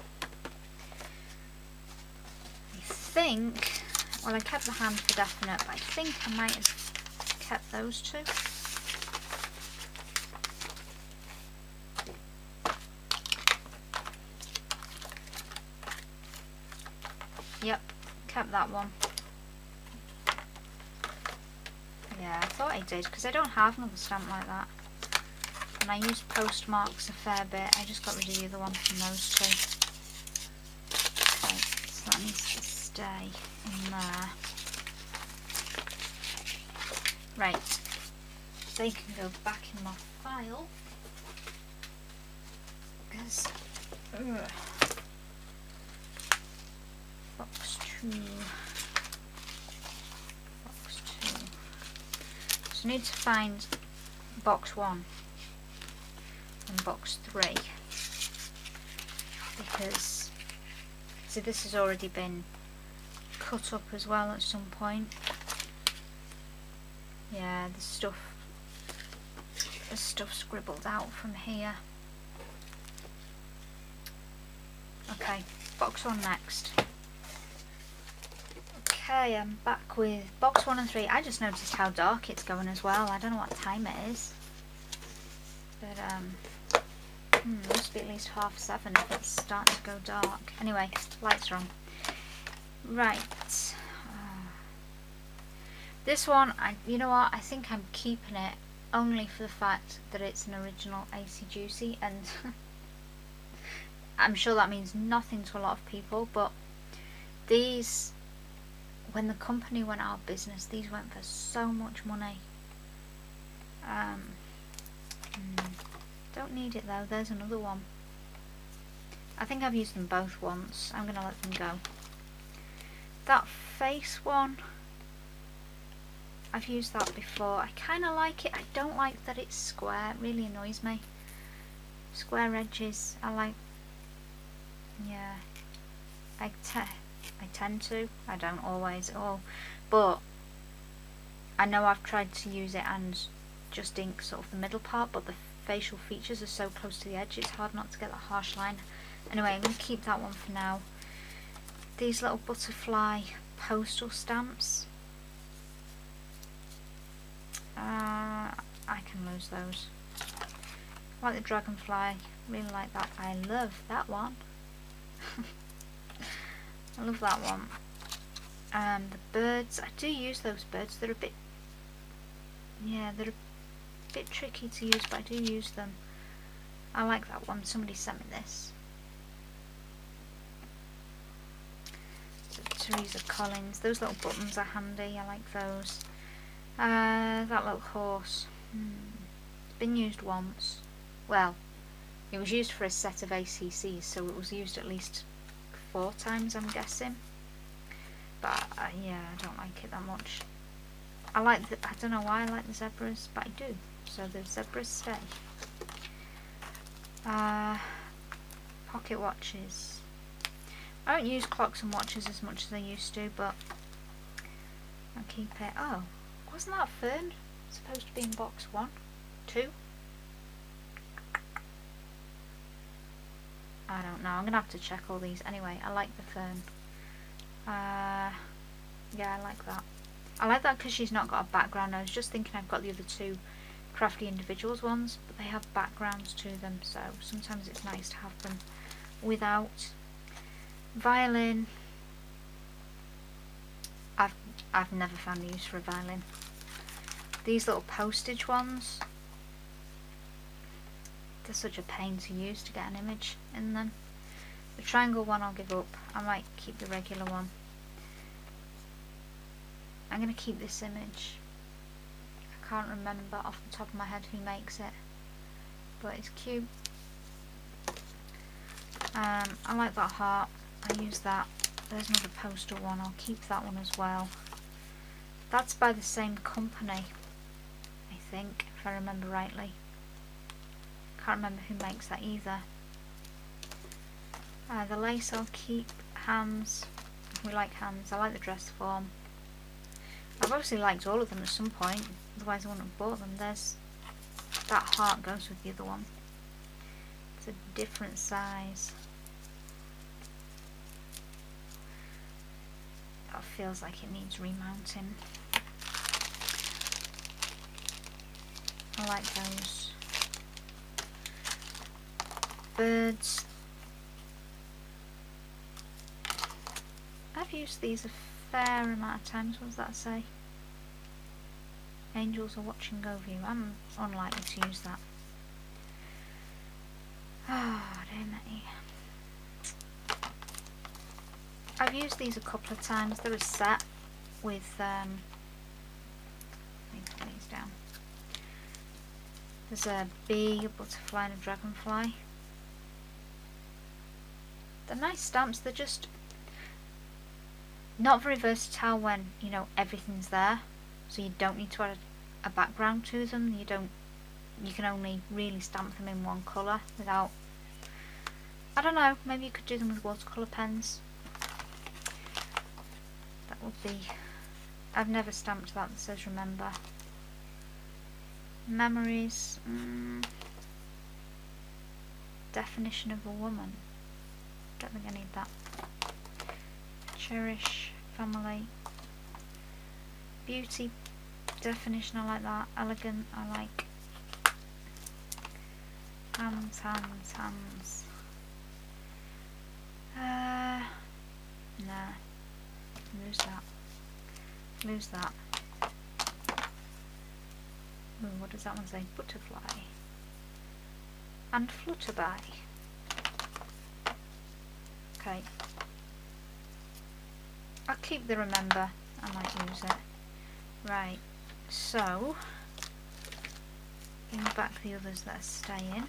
I think Well, I kept the hand for definite, but I think I might have kept those two. Yep, kept that one. Yeah, I thought I did, because I don't have another stamp like that. And I use postmarks a fair bit. I just got rid of the other one from those two. Okay, so that needs to stay in there. Right, they can go back in my file. Because box two. So I need to find box 1 and box 3, because see, this has already been cut up as well at some point. Yeah, there's stuff scribbled out from here. Okay, box 1 next. Okay, I'm back with box 1 and 3. I just noticed how dark it's going as well. I don't know what time it is, but must be at least 7:30 if it's starting to go dark. Anyway, lights are on. Right, this one, you know what? I think I'm keeping it only for the fact that it's an original AC Juicy, and I'm sure that means nothing to a lot of people, but these, when the company went out of business, these went for so much money. Don't need it though. There's another one. I think I've used them both once. I'm gonna let them go. That face one, I've used that before. I kind of like it. I don't like that it's square. It really annoys me. Square edges, I like. Yeah, I tend to. I don't always at all, but I know I've tried to use it and just ink sort of the middle part, but the facial features are so close to the edge, it's hard not to get that harsh line. Anyway, I'm going to keep that one for now. These little butterfly postal stamps, I can lose those. I like the dragonfly, really like that. I love that one. I love that one. The birds, I do use those birds. They're a bit, yeah, they're a bit tricky to use, but I do use them. I like that one. Somebody sent me this. So Teresa Collins. Those little buttons are handy. I like those. That little horse. It's been used once. Well, it was used for a set of ACCs, so it was used at least 4 times, I'm guessing. But yeah, I don't like it that much. I don't know why I like the zebras, but I do. So the zebras stay. Pocket watches. I don't use clocks and watches as much as I used to, but I'll keep it. Oh, wasn't that fern supposed to be in box 1? 2? I don't know. I'm gonna have to check all these. Anyway, I like the fern. Yeah, I like that. I like that because she's not got a background. I was just thinking I've got the other 2 Crafty Individuals ones, but they have backgrounds to them, so sometimes it's nice to have them without. Violin. I've never found a use for a violin. These little postage ones, they're such a pain to use to get an image in them. The triangle one I'll give up. I might keep the regular one. I'm going to keep this image. I can't remember off the top of my head who makes it, but it's cute. I like that heart. I use that. There's another poster one. I'll keep that one as well. That's by the same company, I think, if I remember rightly. Can't remember who makes that either. The lace I'll keep. Hands. We like hands. I like the dress form. I've obviously liked all of them at some point, otherwise I wouldn't have bought them. There's that heart goes with the other one. It's a different size. Oh, That feels like it needs remounting. I like those. Birds. I've used these a fair amount of times. What does that say? Angels are watching over you. I'm unlikely to use that. Oh, dear me. I've used these a couple of times. They're a set with, let me put these down. There's a bee, a butterfly and a dragonfly. They're nice stamps. They're just not very versatile when, you know, everything's there. So you don't need to add a background to them. You can only really stamp them in one colour without, I don't know, maybe you could do them with watercolour pens. That would be, I've never stamped that says remember. Memories, definition of a woman. Don't think I need that. Cherish, family. Beauty, definition, I like that. Elegant, I like. Hands, hands, hands. Nah. Lose that. Lose that. Ooh, what does that one say? Butterfly. And flutterby. Okay. I'll keep the remember. I might use it. Right. So, bring back the others that are staying.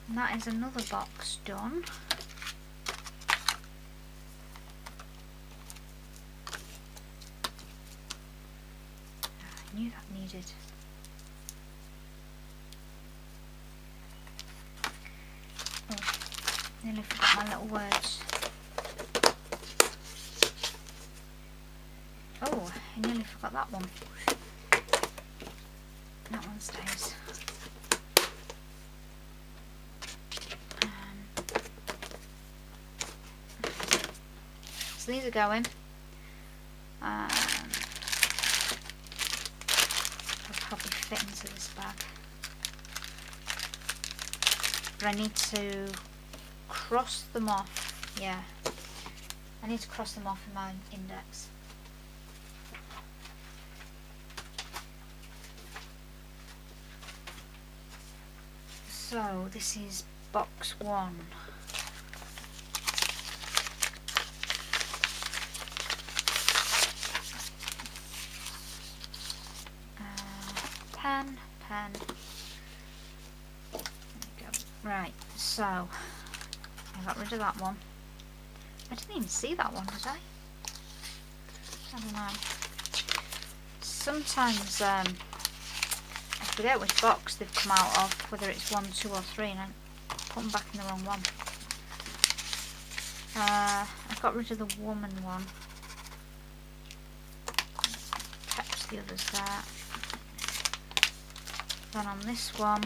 And that is another box done. I knew that needed. Oh, nearly forgot my little words. Oh, I nearly forgot that one. That one stays. So these are going. I'll probably fit into this bag. But I need to cross them off. Yeah, I need to cross them off in my index. So this is box 1. Pen. There we go. Right, so I got rid of that one. I didn't even see that one, did I? I don't know. Sometimes I forget which box they've come out of, whether it's 1, 2 or 3, and I put them back in the wrong one. I got rid of the woman one. Kept the others there. Then on this one,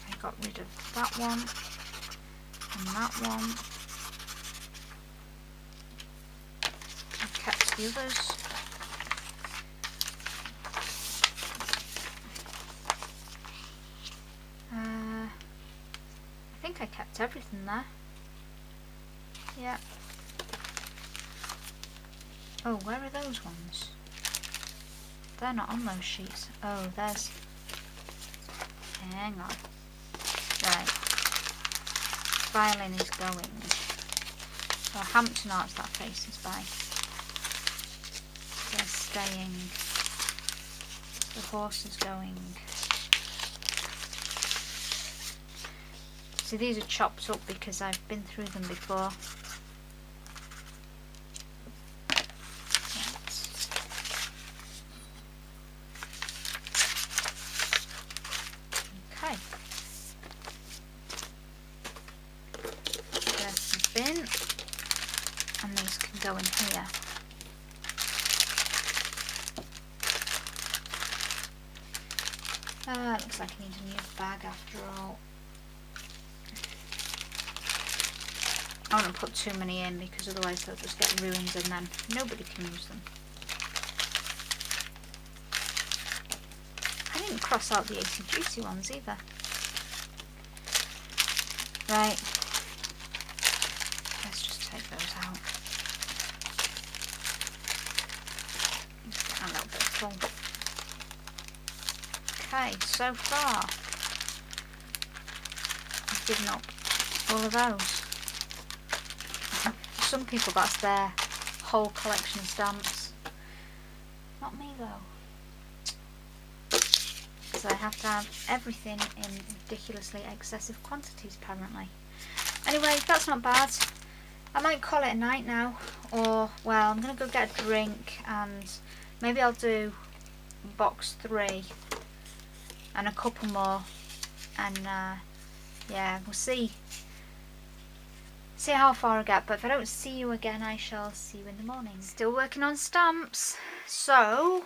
I got rid of that one and that one. I kept the others. I think I kept everything there. Yeah. Oh, where are those ones? They're not on those sheets. Oh, there's... Hang on. Right. Violin is going. Oh, Hampton Arts, that face is by. They're staying. The horse is going. See, these are chopped up because I've been through them before. go in here. Looks like I need a new bag after all. I don't want to put too many in because otherwise they'll just get ruined and then nobody can use them. I didn't cross out the AT Juicy ones either. Right, let's just take those out. Just get a little bit full. Okay, so far I've given up all of those. For some people that's their whole collection of stamps. Not me though. So I have to have everything in ridiculously excessive quantities apparently. Anyway, that's not bad. I might call it a night now, or well, I'm going to go get a drink and maybe I'll do box 3 and a couple more, and yeah, we'll see how far I get. But if I don't see you again, I shall see you in the morning. Still working on stamps. So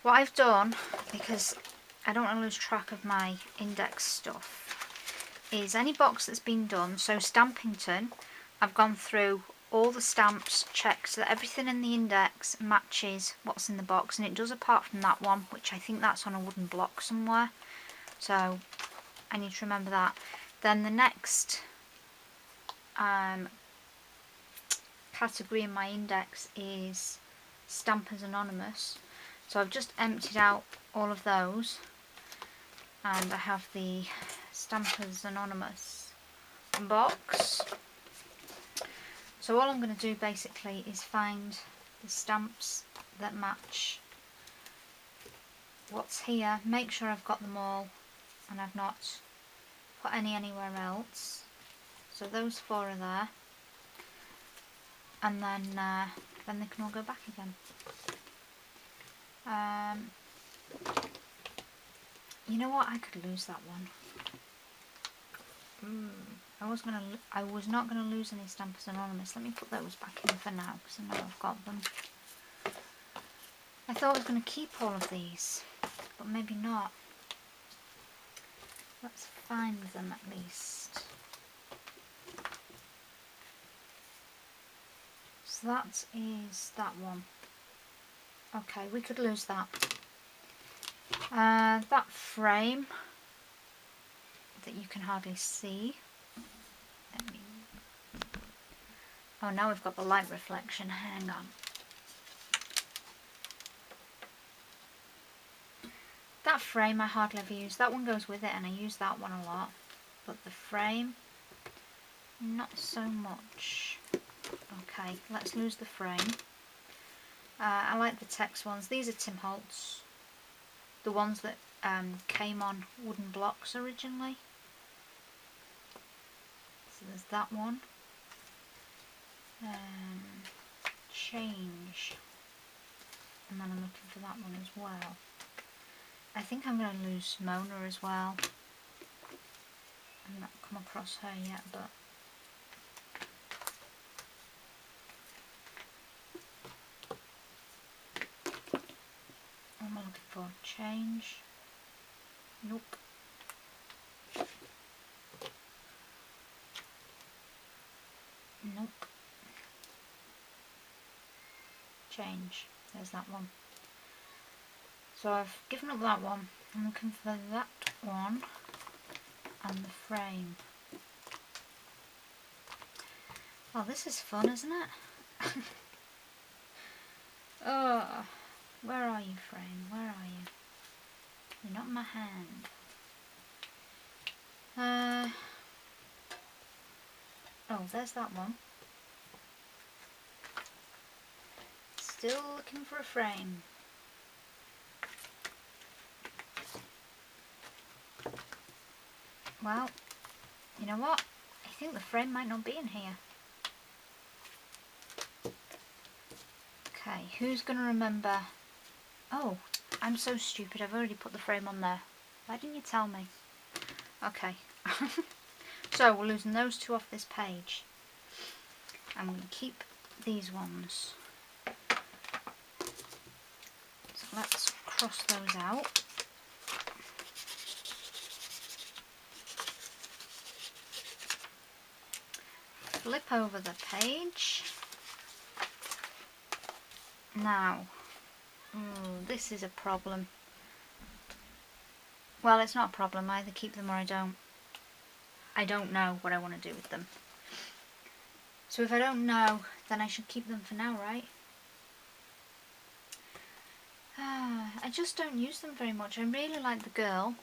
what I've done, because I don't want to lose track of my index stuff, is any box that's been done, so Stampington, I've gone through all the stamps, checked that everything in the index matches what's in the box, and it does apart from that one, which I think that's on a wooden block somewhere, so I need to remember that. Then the next category in my index is Stampers Anonymous. So I've just emptied out all of those, and I have the Stampers Anonymous box. So all I'm going to do basically is find the stamps that match what's here, make sure I've got them all and I've not put any anywhere else. So those 4 are there, and then they can all go back again. You know what? I could lose that one. I was not going to lose any Stampers Anonymous. Let me put those back in for now because I know I've got them. I thought I was going to keep all of these, but maybe not. Let's find them at least. So that is that one. Okay, we could lose that. That frame that you can hardly see. Oh, now we've got the light reflection. Hang on. That frame I hardly ever use. That one goes with it and I use that one a lot. But the frame, not so much. Okay, let's lose the frame. I like the text ones. These are Tim Holtz. The ones that came on wooden blocks originally. So there's that one. Change. And then I'm looking for that one as well. I think I'm going to lose Mona as well. I've not come across her yet, but what am I looking for? Change. Nope. Nope. Change. There's that one. So I've given up that one. I'm looking for that one and the frame. Oh, this is fun, isn't it? Oh, where are you, frame? Where are you? You're not in my hand. Oh, there's that one. Still looking for a frame. Well, you know what? I think the frame might not be in here. Okay, who's going to remember? Oh, I'm so stupid. I've already put the frame on there. Why didn't you tell me? Okay. So we're losing those 2 off this page. I'm going to keep these ones. So let's cross those out. Flip over the page. Now, this is a problem. Well, it's not a problem. I either keep them or I don't. I don't know what I want to do with them. So if I don't know, then I should keep them for now, right? I just don't use them very much. I really like the girl.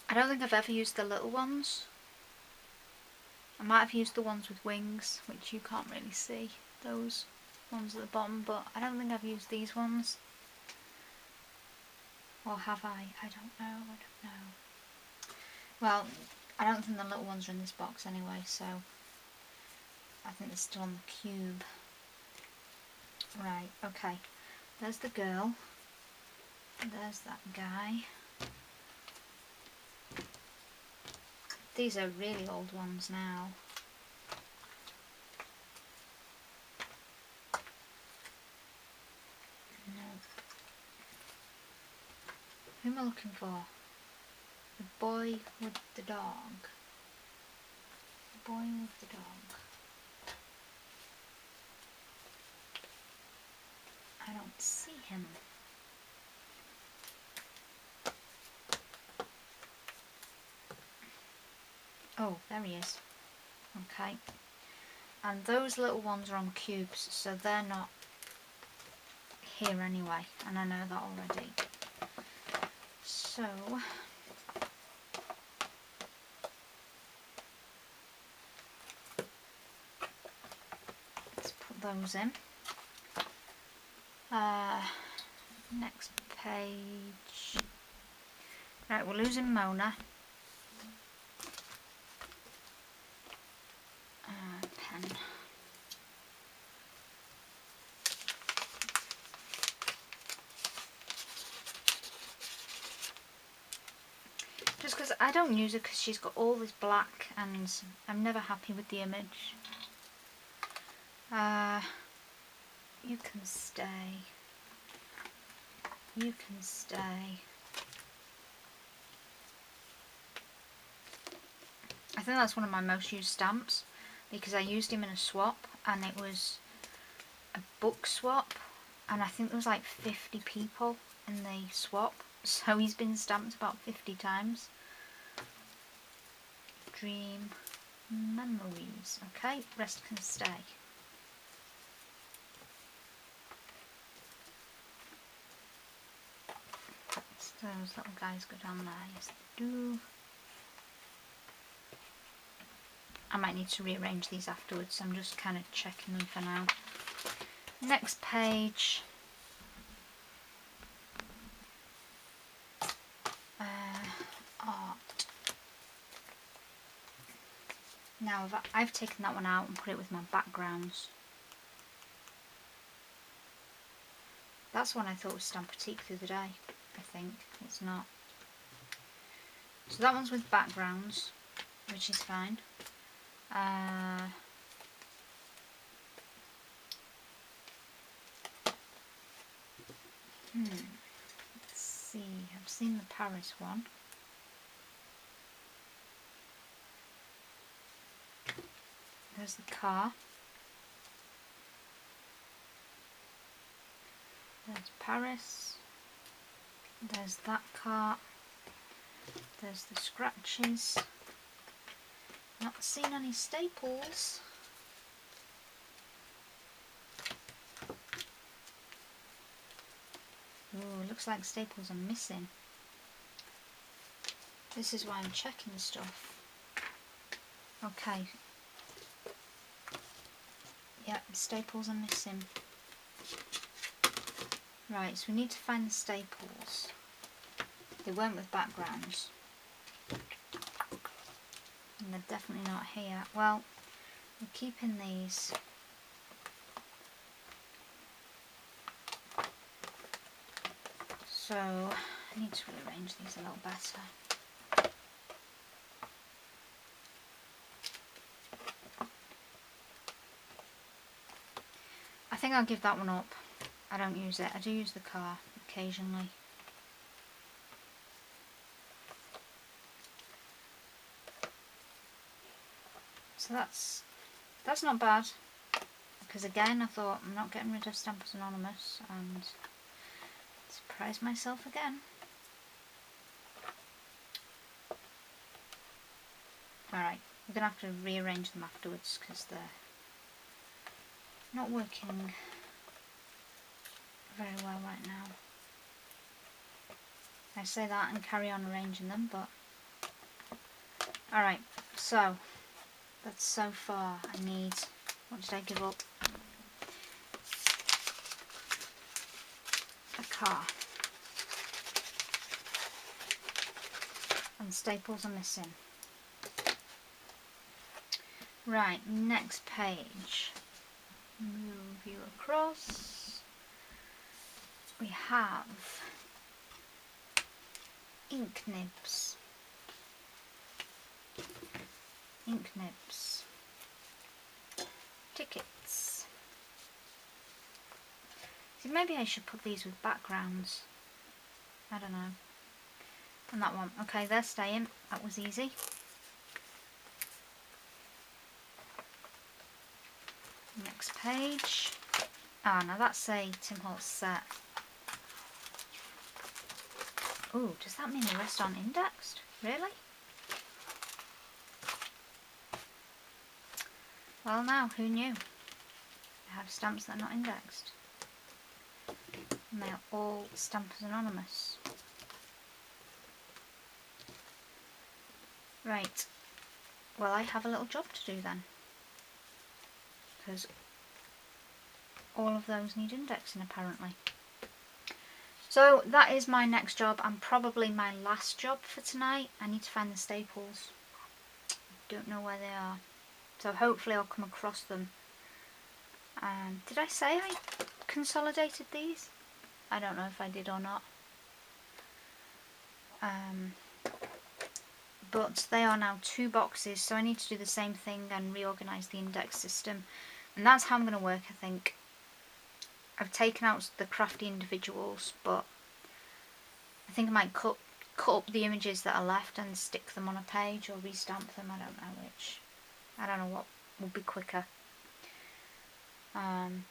I don't think I've ever used the little ones. I might have used the ones with wings, which you can't really see. Those ones at the bottom, but I don't think I've used these ones. Or have I? I don't know. I don't know. Well, I don't think the little ones are in this box anyway, so I think they're still on the cube. Right, okay. There's the girl. There's that guy. These are really old ones now. No. Who am I looking for? The boy with the dog. The boy with the dog. I don't see him. Oh, there he is. Okay. And those little ones are on cubes, so they're not here anyway, and I know that already. So let's put those in. Next page. Right, we're losing Mona. Pen. Just because I don't use it because she's got all this black and I'm never happy with the image. You can stay. You can stay. I think that's one of my most used stamps because I used him in a swap and it was a book swap and I think there was like 50 people in the swap, so he's been stamped about 50 times. Dream memories. Okay, rest can stay. So those little guys go down there. Yes, they do. I might need to rearrange these afterwards. I'm just kind of checking them for now. Next page. Art. Now I've taken that one out and put it with my backgrounds. That's one I thought was Stampatique the other day. I think it's not. So that one's with backgrounds, which is fine. Let's see. I've seen the Paris one. There's the car. There's Paris. There's that car. There's the scratches. Not seen any staples. Oh, looks like staples are missing. This is why I'm checking stuff. Okay. Yeah, the staples are missing. Right, so we need to find the staples. They weren't with backgrounds. And they're definitely not here. Well, we're keeping these. So I need to rearrange these a little better. think I'll give that one up. I don't use it. I do use the car occasionally. So that's not bad, because again I thought I'm not getting rid of Stampers Anonymous, and surprised myself again. Alright, we're going to have to rearrange them afterwards because they're not working very well right now. I say that and carry on arranging them, but alright, so that's so far. I need, what did I give up? A car. And staples are missing. Right, next page. Move you across. We have ink nibs. Ink nibs. Tickets. See, maybe I should put these with backgrounds. I don't know. And that one. Okay, they're staying. That was easy. Next page. Ah, now that's a Tim Holtz set. Ooh, does that mean the rest aren't indexed? Really? Well, now, who knew? I have stamps that are not indexed. And they are all Stampers Anonymous. Right. Well, I have a little job to do then, because all of those need indexing apparently. So that is my next job, and probably my last job for tonight. I need to find the staples. Don't know where they are, so hopefully I'll come across them. Did I say I consolidated these? I don't know if I did or not. But they are now 2 boxes, so I need to do the same thing and reorganise the index system. And that's how I'm going to work, I think. I've taken out the crafty individuals, but I think I might cut up the images that are left and stick them on a page, or restamp them. I don't know which. I don't know what would be quicker.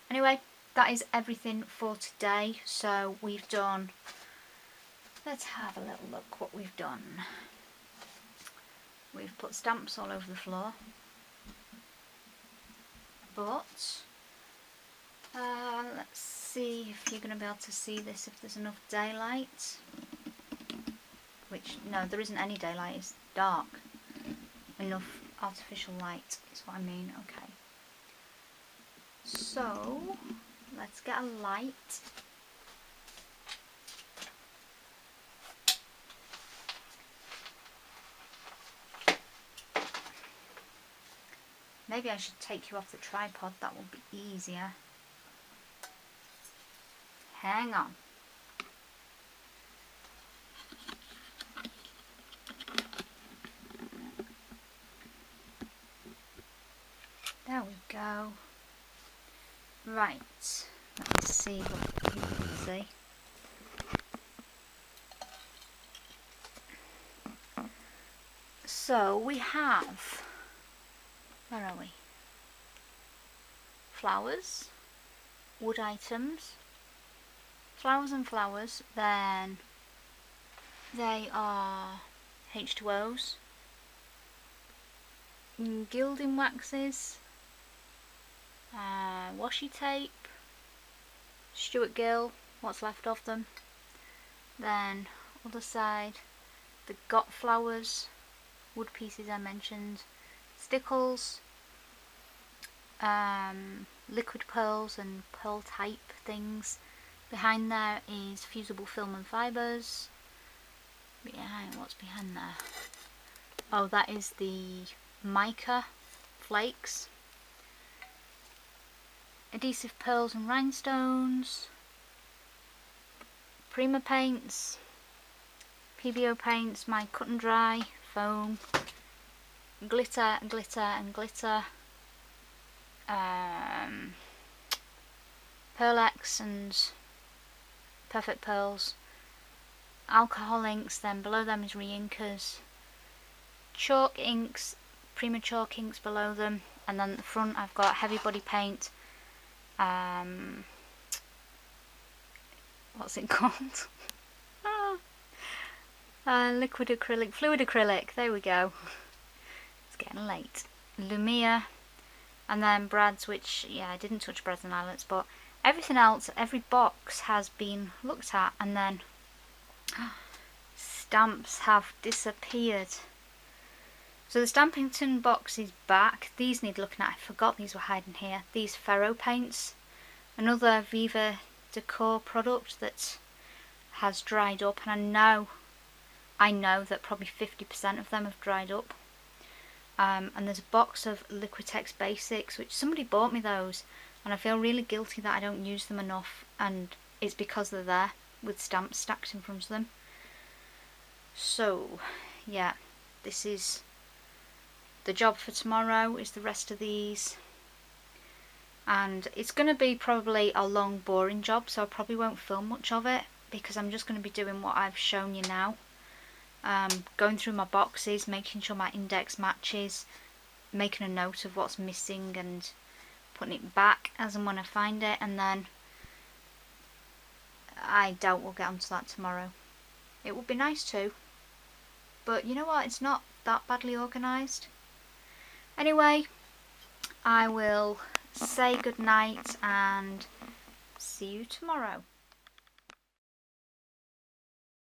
Anyway, that is everything for today. So we've done, let's have a little look what we've done. We've put stamps all over the floor, but let's see if you're going to be able to see this, if there's enough daylight. Which, no, there isn't any daylight, it's dark. Enough artificial light is what I mean. Okay. So, let's get a light. Maybe I should take you off the tripod, that will be easier. Hang on. There we go. Right, let's see what you can see. So we have, where are we? Flowers, wood items, flowers and flowers, then they are H2Os, gilding waxes, washi tape, Stuart Gill, what's left of them, then other side, the got flowers, wood pieces I mentioned, stickles, liquid pearls and pearl type things. Behind there is fusible film and fibres. Behind, what's behind there? Oh, that is the mica flakes. Adhesive pearls and rhinestones. Prima paints. PBO paints, my cut and dry, foam. Glitter, glitter and glitter. Pearl-Ex and Perfect Pearls, alcohol inks, then below them is re-inkers, chalk inks, Prima chalk inks below them, and then at the front I've got heavy body paint, what's it called? Liquid acrylic, fluid acrylic, there we go. It's getting late. Lumia, and then Brad's, which, yeah, I didn't touch Brad's and Islands, but everything else, every box has been looked at, and then stamps have disappeared. So the Stampington box is back. These need looking at. I forgot these were hiding here. These Ferro paints, another Viva Decor product that has dried up, and I know that probably 50% of them have dried up. And there's a box of Liquitex Basics, which somebody bought me those, and I feel really guilty that I don't use them enough, and it's because they're there with stamps stacked in front of them. So yeah, this is the job for tomorrow, is the rest of these, and it's going to be probably a long boring job, so I probably won't film much of it because I'm just going to be doing what I've shown you now. Going through my boxes, making sure my index matches, making a note of what's missing and putting it back as and when I find it, and then I doubt we'll get onto that tomorrow. It would be nice to, but you know what, it's not that badly organised. Anyway, I will say good night and see you tomorrow.